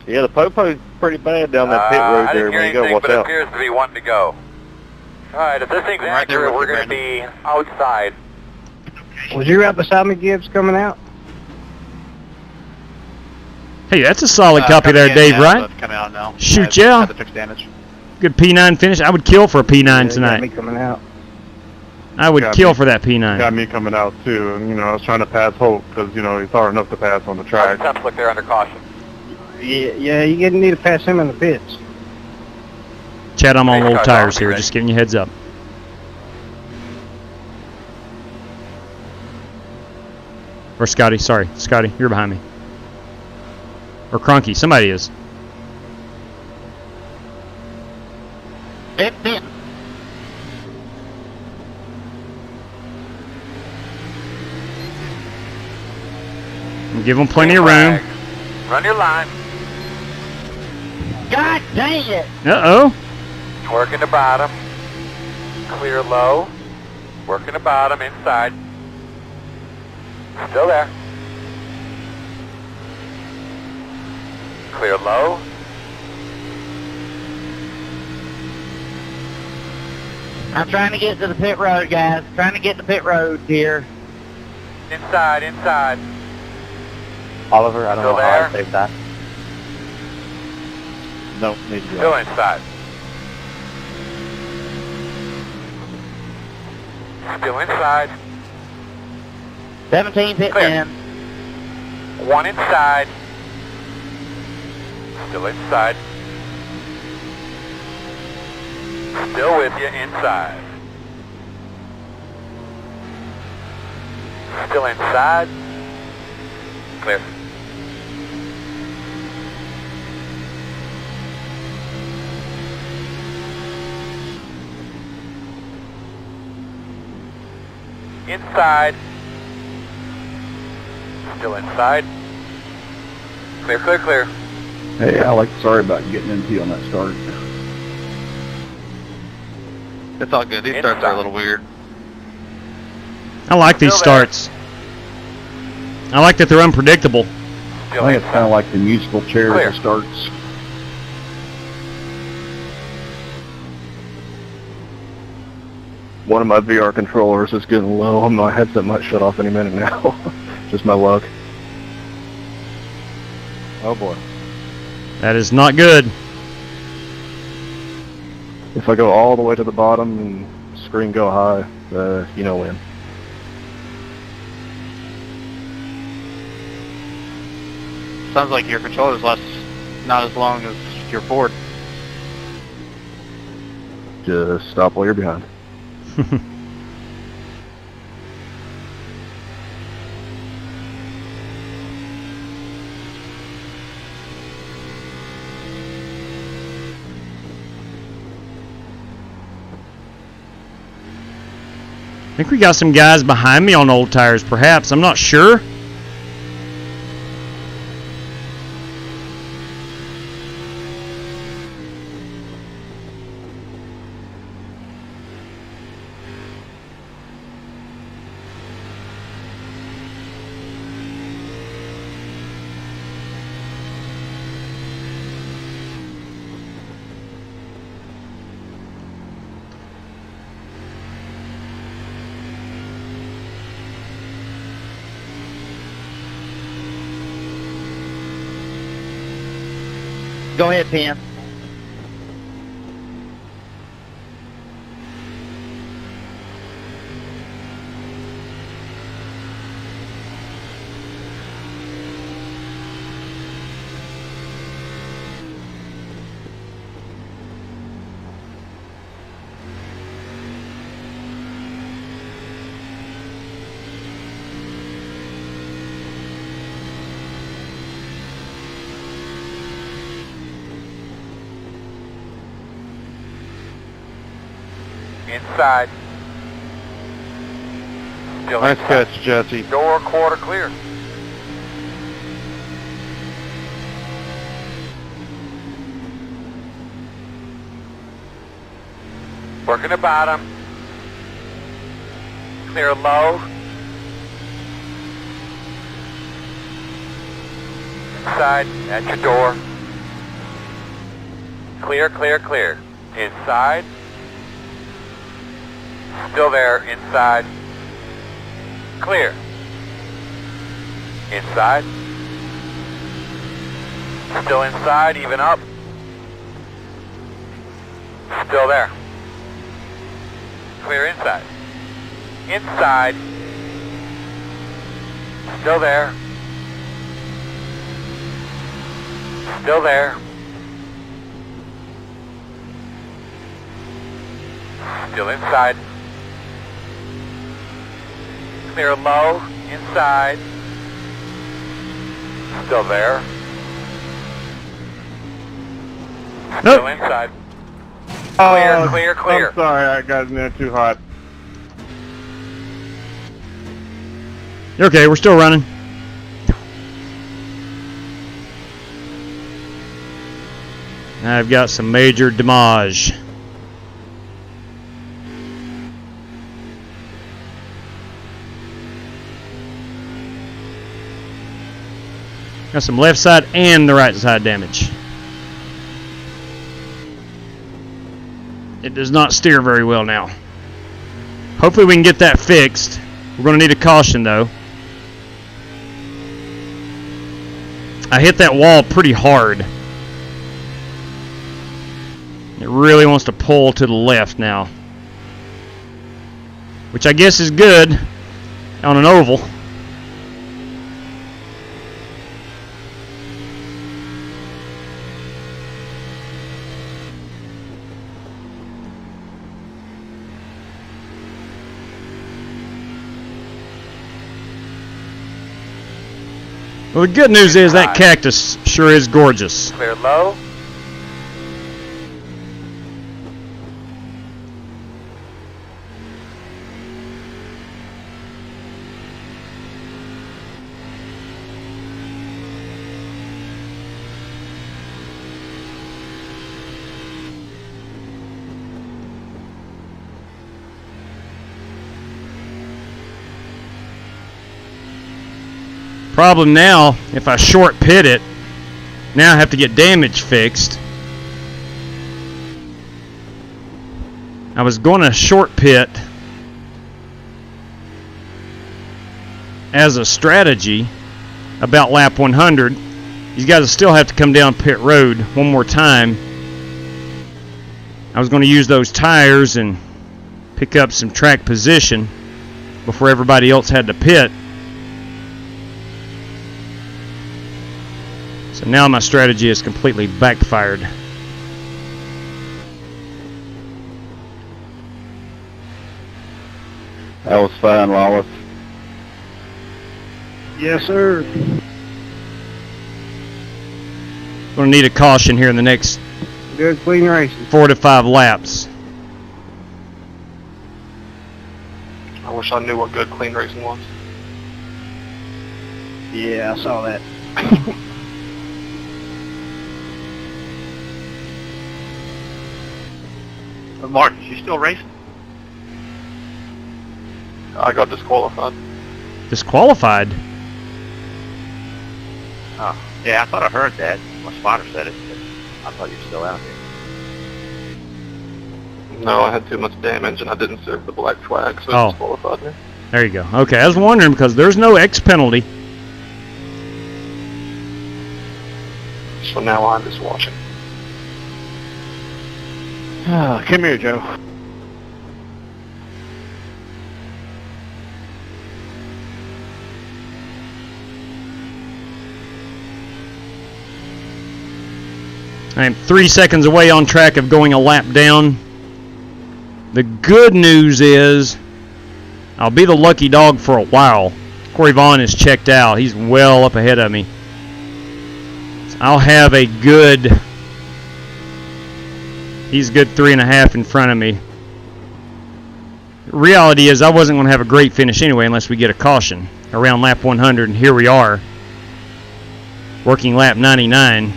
Yeah, the popo's pretty bad down that pit road there, man. You gotta watch but it out. appears to be 1 to go. Alright, if this thing's accurate, we're going to be outside. Was you right beside me, Gibbs, coming out? Hey, that's a solid copy there, Dave, right? Coming out now. Shoot, yeah. Had to fix damage. Good P9 finish. I would kill for a P9 Got tonight. me coming out. I would kill for that P9. Got me coming out too, and I was trying to pass Hope because he's hard enough to pass on the track. Temps look there under caution. Yeah, you didn't need to pass him in the pits. Chad, I'm on old tires here. Just giving you a heads up. Or Scotty, sorry. Scotty, you're behind me. Or Cronky, somebody is. Give them plenty of room. Run your line. God dang it! Uh-oh. Working the bottom. Clear low. Working the bottom inside. Still there. Clear low. I'm trying to get to the pit road, guys. Trying to get to the pit road here. Inside. Oliver, I don't Still know how there? I saved that. No, need to go. Still inside. Still inside. 17 pit Clear. in. 1 inside. Still inside. Still with you inside. Still inside. Clear. Inside. Still inside. Clear. Hey, Alex, sorry about getting into you on that start. It's all good. These starts are a little weird. I like these starts. I like that they're unpredictable. I think it's kind of like the musical chairs that starts. One of my VR controllers is getting low. My headset might shut off any minute now. Just my luck. Oh boy. That is not good. If I go all the way to the bottom and screen go high, win. Sounds like your controller's not as long as your board. Just stop while you're behind. I think we got some guys behind me on old tires, perhaps. I'm not sure. Go ahead, Pam. Inside. Still Nice inside. catch, Jesse. Door quarter clear. Working the bottom. Clear low. Inside, at your door. Clear, clear, clear. Inside. Still there, inside. Clear. Inside. Still inside, even up. Still there. Clear inside. Inside. Still there. Still there. Still inside. Clear low. Inside. Still there. Still inside. Clear, clear, clear. I'm sorry, I got in there too hot. You're okay, we're still running. I've got some major damage. Got some left side and the right side damage. It does not steer very well now. Hopefully we can get that fixed. We're going to need a caution though. I hit that wall pretty hard. It really wants to pull to the left now. Which I guess is good on an oval. Well, the good news is that cactus sure is gorgeous. Clear low. Problem now, if I short pit it, now I have to get damage fixed. I was going to short pit as a strategy about lap 100. These guys still have to come down pit road one more time. I was going to use those tires and pick up some track position before everybody else had to pit. So now my strategy is completely backfired. That was fine, Wallace. Yes, sir. Going to need a caution here in the next Good, clean racing. 4 to 5 laps. I wish I knew what good clean racing was. Yeah, I saw that. Martin, you still racing? I got disqualified. Disqualified? Oh, yeah, I thought I heard that. My spotter said it, but I thought you were still out here. No, I had too much damage and I didn't serve the black flag, so it disqualified me. There you go. Okay, I was wondering because there's no X penalty. So now I'm just watching. Come here, Joe. I am 3 seconds away on track of going a lap down. The good news is I'll be the lucky dog for a while. Corey Vaughn is checked out. He's well up ahead of me. So I'll have a good... He's good 3.5 in front of me. Reality is I wasn't going to have a great finish anyway unless we get a caution around lap 100, and here we are, working lap 99.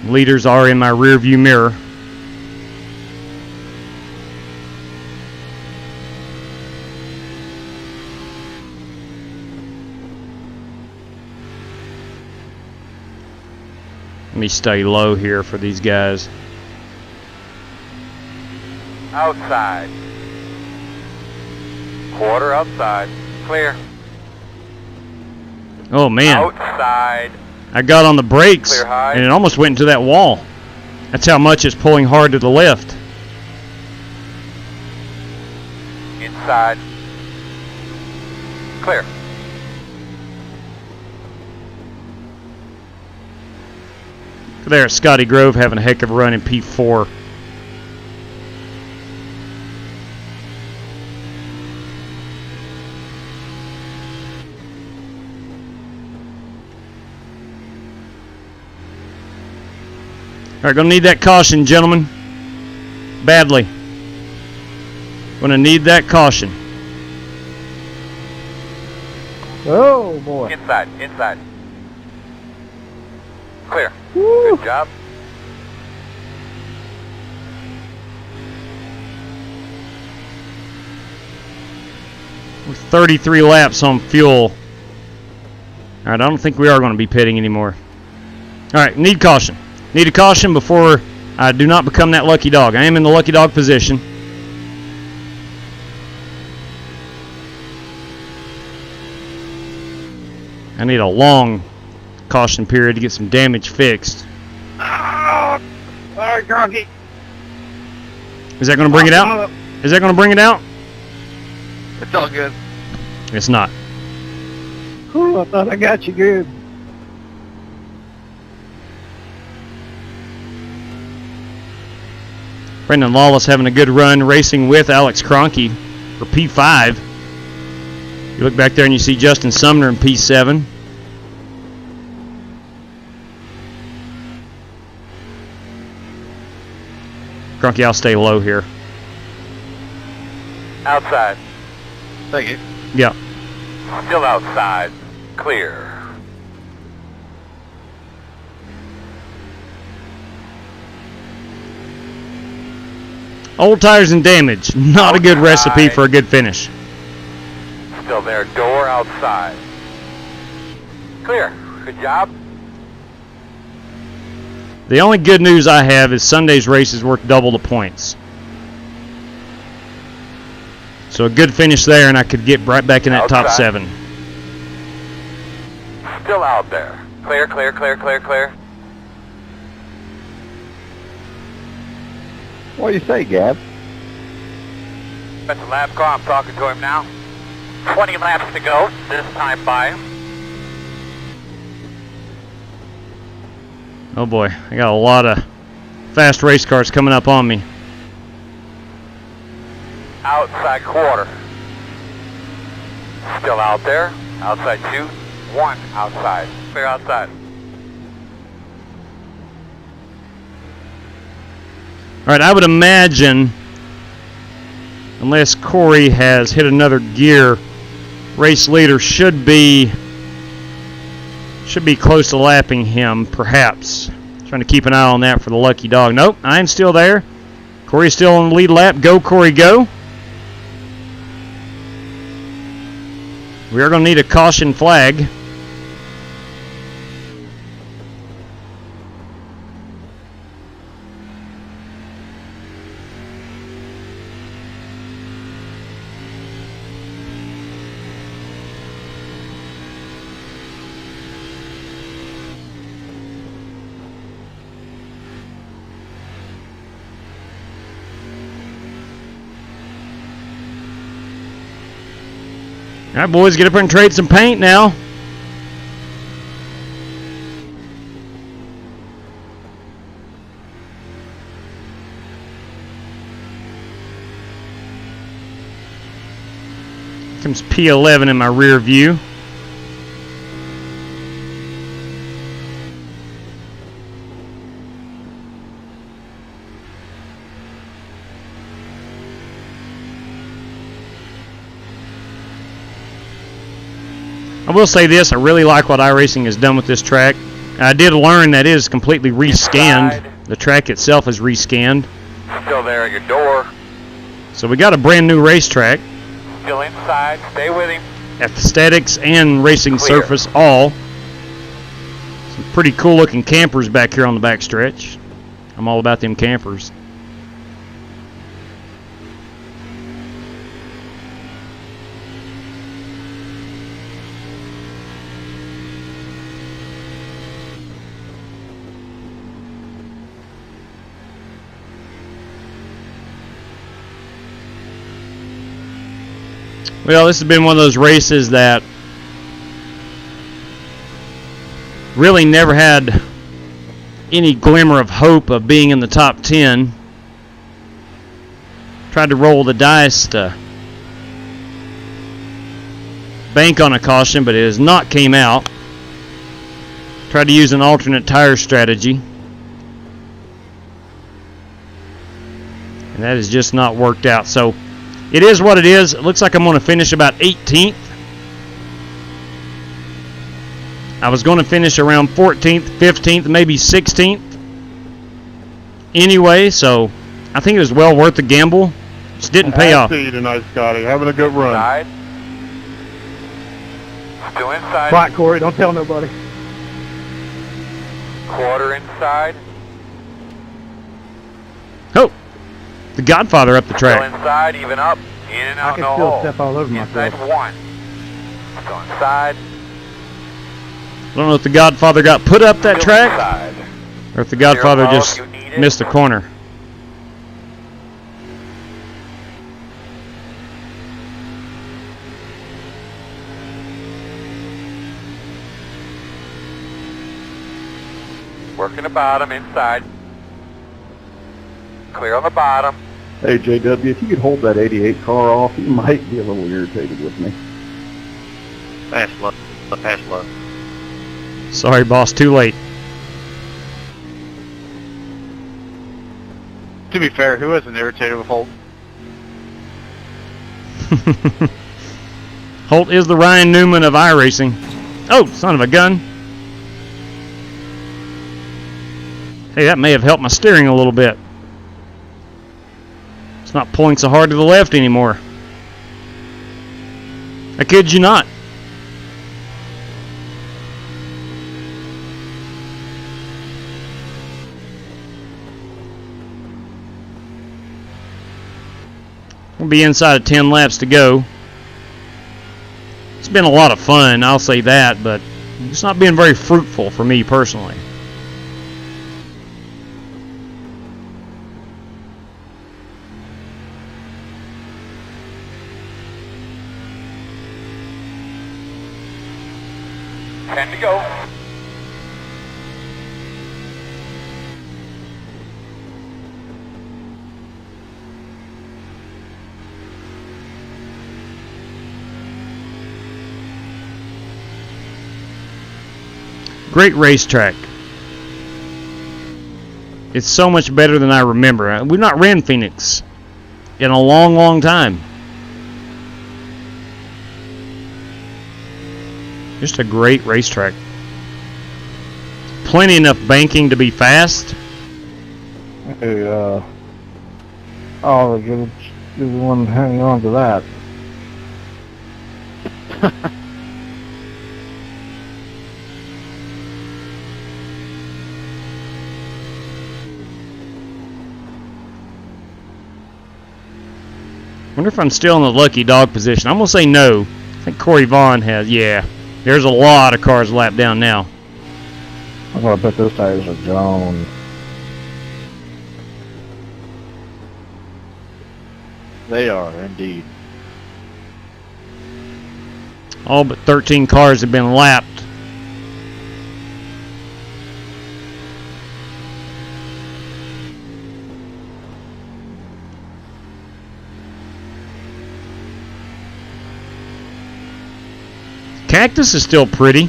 Leaders are in my rear view mirror. Let me stay low here for these guys. Outside. Quarter outside. Clear. Oh man. Outside. I got on the brakes Clear high. and it almost went into that wall. That's how much it's pulling hard to the left. Inside. Clear. There, Scotty Grove having a heck of a run in P4. All right, gonna need that caution, gentlemen. Badly. Gonna need that caution. Oh boy. Inside. Inside. Clear. Woo. Good job. We're 33 laps on fuel. All right, I don't think we are going to be pitting anymore. All right, need caution. Need a caution before I do not become that lucky dog. I am in the lucky dog position. I need a long caution period to get some damage fixed. Oh, sorry, Gronky. Is that going to bring it out? Is that going to bring it out? It's all good. It's not. Ooh, I thought I got you good. Brendan Lawless having a good run, racing with Alex Cronky for P5. You look back there and you see Justin Sumner in P7. Cronky, I'll stay low here. Outside. Thank you. Yeah. Still outside. Clear. Old tires and damage. Not a good recipe for a good finish. Still there. Door outside. Clear. Good job. The only good news I have is Sunday's races worth double the points. So a good finish there, and I could get right back in that top 7. Still out there. Clear, clear, clear, clear, clear. What do you say, Gab? That's the lap car. I'm talking to him now. 20 laps to go. This time by. Oh boy, I got a lot of fast race cars coming up on me. Outside quarter. Still out there. Outside 2, 1 outside. Clear outside. All right, I would imagine, unless Corey has hit another gear, race leader should be close to lapping him, perhaps. Trying to keep an eye on that for the lucky dog. Nope, I'm still there. Corey's still on the lead lap. Go, Corey, go. We are going to need a caution flag. All right, boys, get up here and trade some paint now. Comes P11 in my rear view. I will say this, I really like what iRacing has done with this track. I did learn that it is completely rescanned. The track itself is rescanned. Still there at your door. So we got a brand new racetrack. Still inside. Stay with him. Aesthetics and racing Clear. surface all. Some pretty cool looking campers back here on the back stretch. I'm all about them campers. Well, this has been one of those races that really never had any glimmer of hope of being in the top 10. Tried to roll the dice to bank on a caution, but it has not came out. Tried to use an alternate tire strategy, and that has just not worked out. So it is what it is. It looks like I'm going to finish about 18th. I was going to finish around 14th, 15th, maybe 16th. Anyway, so I think it was well worth the gamble. Just didn't pay off. See you tonight, Scotty. Having a good run. Inside. Still inside. Quiet, Corey. Don't tell nobody. Quarter inside. Oh, the Godfather up the Still track. inside, even up. In and out I can no still hole. step all over Inside myself. one. Still inside. I don't know if the Godfather got put up that Still track inside. or if the Godfather Zero just if you need it. missed the corner. Working the bottom, inside. Clear on the bottom. Hey, JW, if you could hold that 88 car off, you might be a little irritated with me. Pass low. Pass low. Sorry, boss, too late. To be fair, who isn't irritated with Holt? Holt is the Ryan Newman of iRacing. Oh, son of a gun. Hey, that may have helped my steering a little bit. It's not pulling so hard to the left anymore. I kid you not. We'll be inside of 10 laps to go. It's been a lot of fun, I'll say that, but it's not been very fruitful for me personally. Ten to go. Great racetrack. It's so much better than I remember. We've not ran Phoenix in a long, long time. Just a great racetrack. Plenty enough banking to be fast. Hey, oh, you're the one hanging on to that. Wonder if I'm still in the lucky dog position. I'm going to say no. I think Corey Vaughn has. Yeah. There's a lot of cars lapped down now. I'm gonna bet those tires are gone. They are, indeed. All but 13 cars have been lapped. Cactus is still pretty.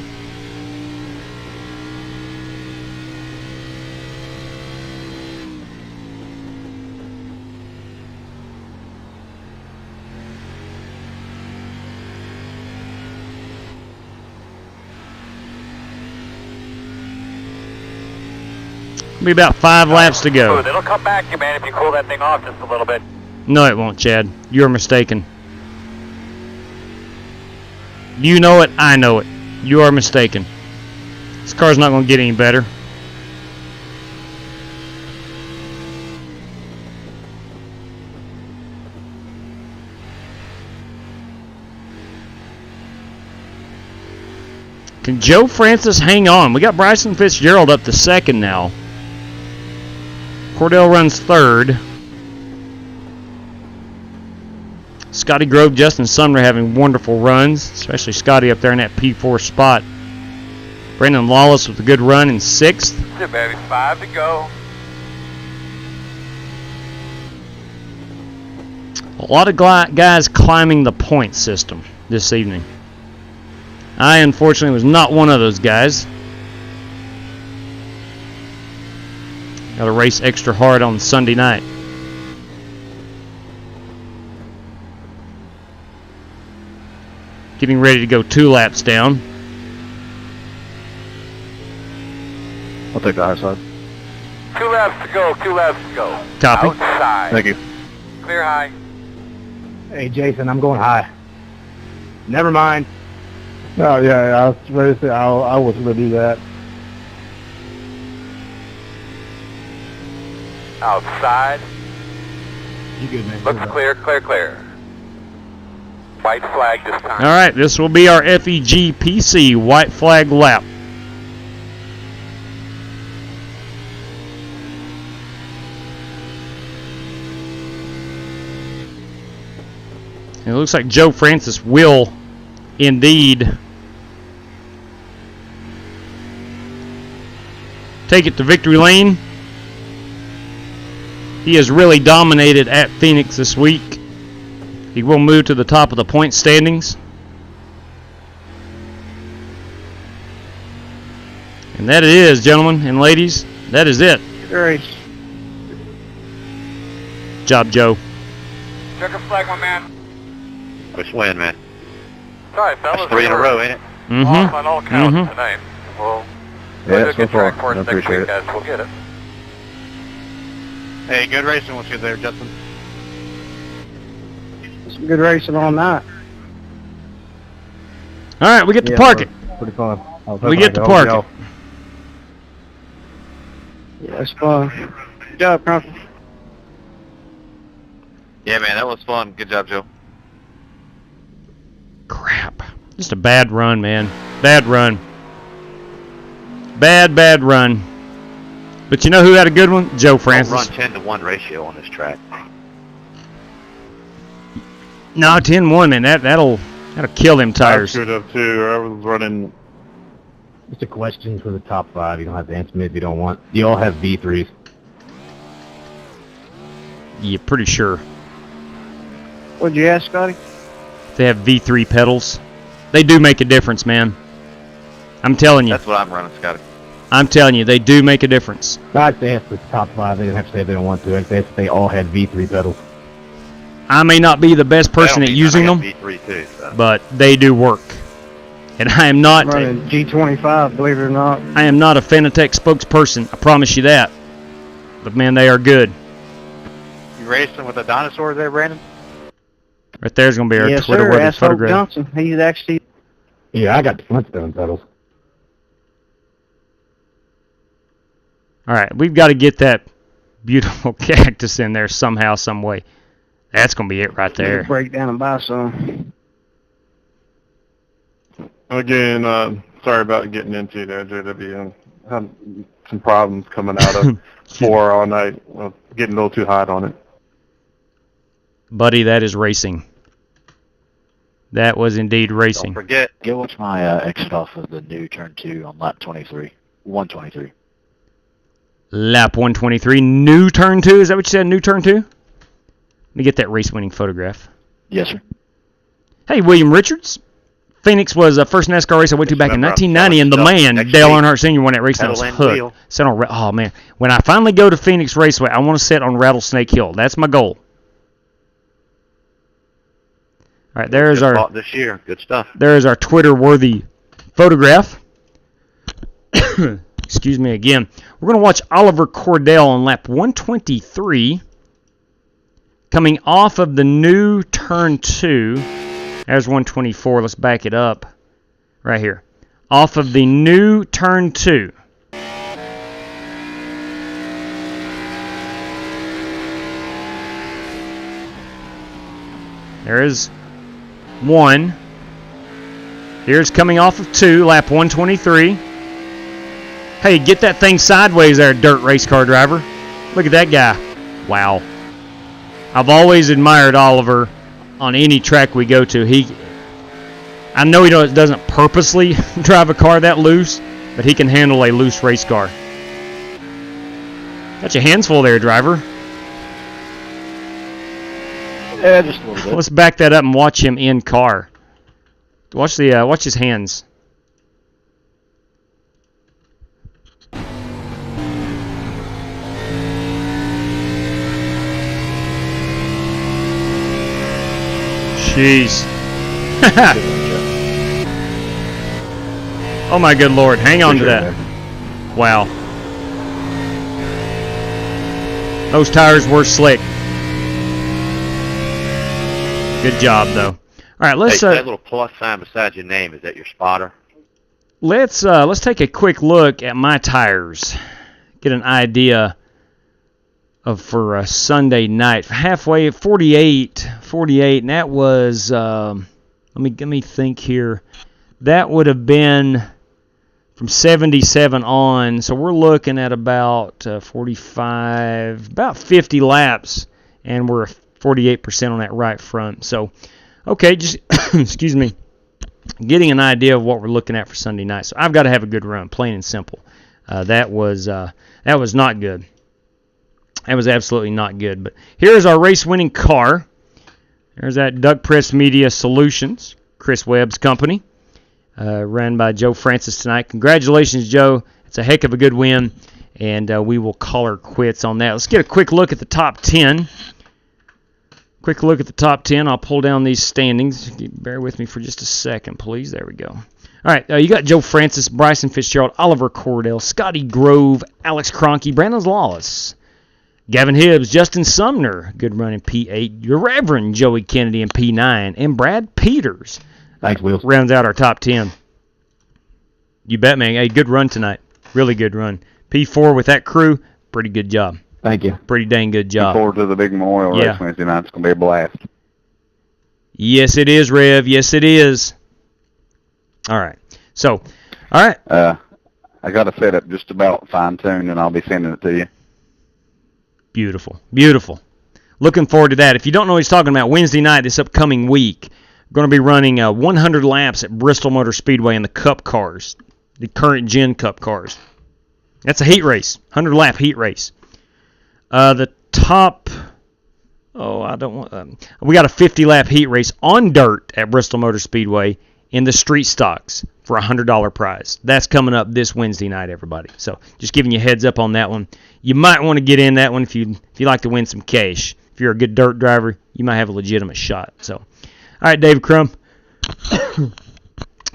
Be about 5 laps to go. It'll come back to you, man, if you cool that thing off just a little bit. No, it won't, Chad. You're mistaken. You know it, I know it. You are mistaken. This car's not going to get any better. Can Joe Francis hang on? We got Bryson Fitzgerald up to second now. Cordell runs third. Scotty Grove, Justin Sumner having wonderful runs, especially Scotty up there in that P4 spot. Brandon Lawless with a good run in sixth. That's it, baby. 5 to go. A lot of guys climbing the point system this evening. I, unfortunately, was not one of those guys. Got to race extra hard on Sunday night. Getting ready to go 2 laps down. I'll take the high side. 2 laps to go. 2 laps to go. Copy. Outside. Thank you. Clear high. Hey, Jason, I'm going high. Never mind. No, yeah, I was ready to say I was going to do that. Outside. You good, man? Looks clear, clear, clear. White flag this time. All right, this will be our FEG PC white flag lap. It looks like Joe Francis will indeed take it to victory lane. He has really dominated at Phoenix this week. He will move to the top of the point standings. And that it is, gentlemen and ladies. That is it. Great. Job, Joe. Checker flag, my man. Which win, man? Sorry, fellas. That's 3 in a row, ain't it? Off on all counts tonight. Well, Yeah, get so far. track for us I next appreciate week, it. guys. We'll get it. Hey, good racing with you there, Justin. Some good racing all night. All right, we get to park it. Pretty fun. We get to park it. Yeah, it's fun. Good job, Francis. Yeah, man, that was fun. Good job, Joe. Crap. Just a bad run, man. Bad run. Bad run. But you know who had a good one? Joe Francis. Don't run 10-to-1 ratio on this track. No, 10-1, man. That'll kill them I tires. screwed up too. I was running. Just a question for the top 5. You don't have to answer me if you don't want. You all have V3s. Yeah, pretty sure. What'd you ask, Scotty? They have V3 pedals. They do make a difference, man. I'm telling you. That's what I'm running, Scotty. I'm telling you, they do make a difference. I'd say for the top 5. They didn't have to say if they don't want to. I'd say if they all had V3 pedals. I may not be the best person at using them, V3 too, so. but they do work. And I am not Running G25, believe it or not. I am not a Fanatec spokesperson. I promise you that. But man, they are good. You racing with a dinosaur there, Brandon? Right there's gonna be our Yes, Twitter-worthy sir. Asshole photograph. Johnson. He's actually. Yeah, I got the Flintstone pedals. All right, we've got to get that beautiful cactus in there somehow, some way. That's gonna be it right there. Break down and buy some. Again, sorry about getting into there, JW. Had some problems coming out of 4 all night. Getting a little too hot on it. Buddy, that is racing. That was indeed racing. Don't forget. Go watch my exit off of the new turn 2 on lap 23. 123. Lap 123, new turn 2. Is that what you said, new turn 2? Let me get that race-winning photograph. Yes, sir. Hey, William Richards. Phoenix was the first NASCAR race I went to back in 1990, and the man, Dale Earnhardt Sr., won that race, and I was hooked. Sat on, oh, man. When I finally go to Phoenix Raceway, I want to sit on Rattlesnake Hill. That's my goal. All right, there's Just our bought this year. Good stuff. There is our Twitter-worthy photograph. Excuse me again. We're going to watch Oliver Cordell on lap 123. Coming off of the new turn 2. There's 124. Let's back it up. Right here. Off of the new turn 2. There is 1. Here's coming off of 2, lap 123. Hey, get that thing sideways there, dirt race car driver. Look at that guy. Wow. I've always admired Oliver on any track we go to. I know he doesn't purposely drive a car that loose, but he can handle a loose race car. Got your hands full there, driver. Yeah, just a little bit. Let's back that up and watch him in car. Watch his hands. Jeez. Oh my good Lord, hang on to that. Wow. Those tires were slick. Good job, though. All right, let's. Hey, that little plus sign beside your name, is that your spotter? Let's take a quick look at my tires. Get an idea of for Sunday night. Halfway 48, and that was. Let me think here. That would have been from 77 on. So we're looking at about 45, about 50 laps, and we're 48% on that right front. So, okay, just excuse me, getting an idea of what we're looking at for Sunday night. So I've got to have a good run, plain and simple. That was not good. That was absolutely not good. But here's our race-winning car. There's that Duck Press Media Solutions, Chris Webb's company, ran by Joe Francis tonight. Congratulations, Joe. It's a heck of a good win, and we will call her quits on that. Let's get a quick look at the top 10. Quick look at the top 10. I'll pull down these standings. Bear with me for just a second, please. There we go. All right, you got Joe Francis, Bryson Fitzgerald, Oliver Cordell, Scotty Grove, Alex Cronky, Brandon Lawless, Gavin Hibbs, Justin Sumner, good run in P8, your Reverend Joey Kennedy in P9, and Brad Peters. Thanks, Will. Rounds out our top 10. You bet, man. Hey, good run tonight. Really good run. P4 with that crew, pretty good job. Thank you. Pretty dang good job. Look forward to the big Memorial Race Wednesday night. It's going to be a blast. Yes, it is, Rev. Yes, it is. All right. So, all right. I got a setup just about fine-tuned, and I'll be sending it to you. Beautiful. Beautiful. Looking forward to that. If you don't know what he's talking about, Wednesday night, this upcoming week, we're going to be running 100 laps at Bristol Motor Speedway in the Cup cars, the current gen Cup cars. That's a heat race, 100-lap heat race. The top, we got a 50-lap heat race on dirt at Bristol Motor Speedway in the street stocks for a $100 prize. That's coming up this Wednesday night, everybody. So just giving you a heads up on that one. You might want to get in that one if you like to win some cash. If you're a good dirt driver, you might have a legitimate shot. So, all right, Dave Crum,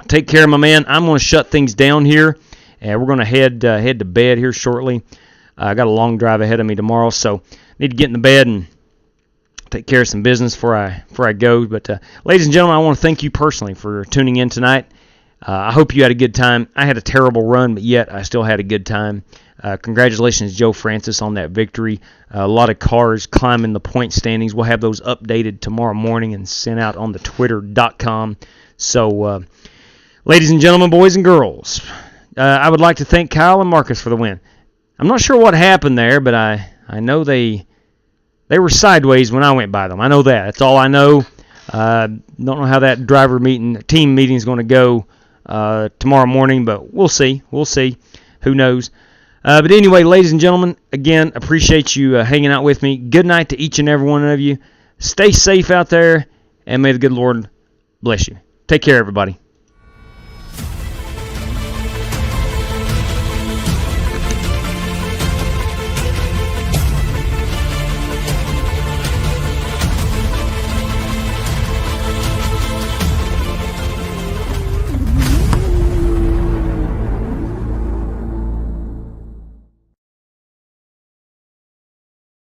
take care, my man. I'm going to shut things down here, and we're going to head to bed here shortly. I got a long drive ahead of me tomorrow, so need to get in the bed and take care of some business before I go. But ladies and gentlemen, I want to thank you personally for tuning in tonight. I hope you had a good time. I had a terrible run, but yet I still had a good time. Congratulations, Joe Francis, on that victory. A lot of cars climbing the point standings. We'll have those updated tomorrow morning and sent out on the twitter.com. So, ladies and gentlemen, boys and girls, I would like to thank Kyle and Marcus for the win. I'm not sure what happened there, but I know they were sideways when I went by them. I know that. That's all I know. Don't know how that team meeting is going to go tomorrow morning, but we'll see. We'll see. Who knows? But anyway, ladies and gentlemen, again, appreciate you hanging out with me. Good night to each and every one of you. Stay safe out there, and may the good Lord bless you. Take care, everybody.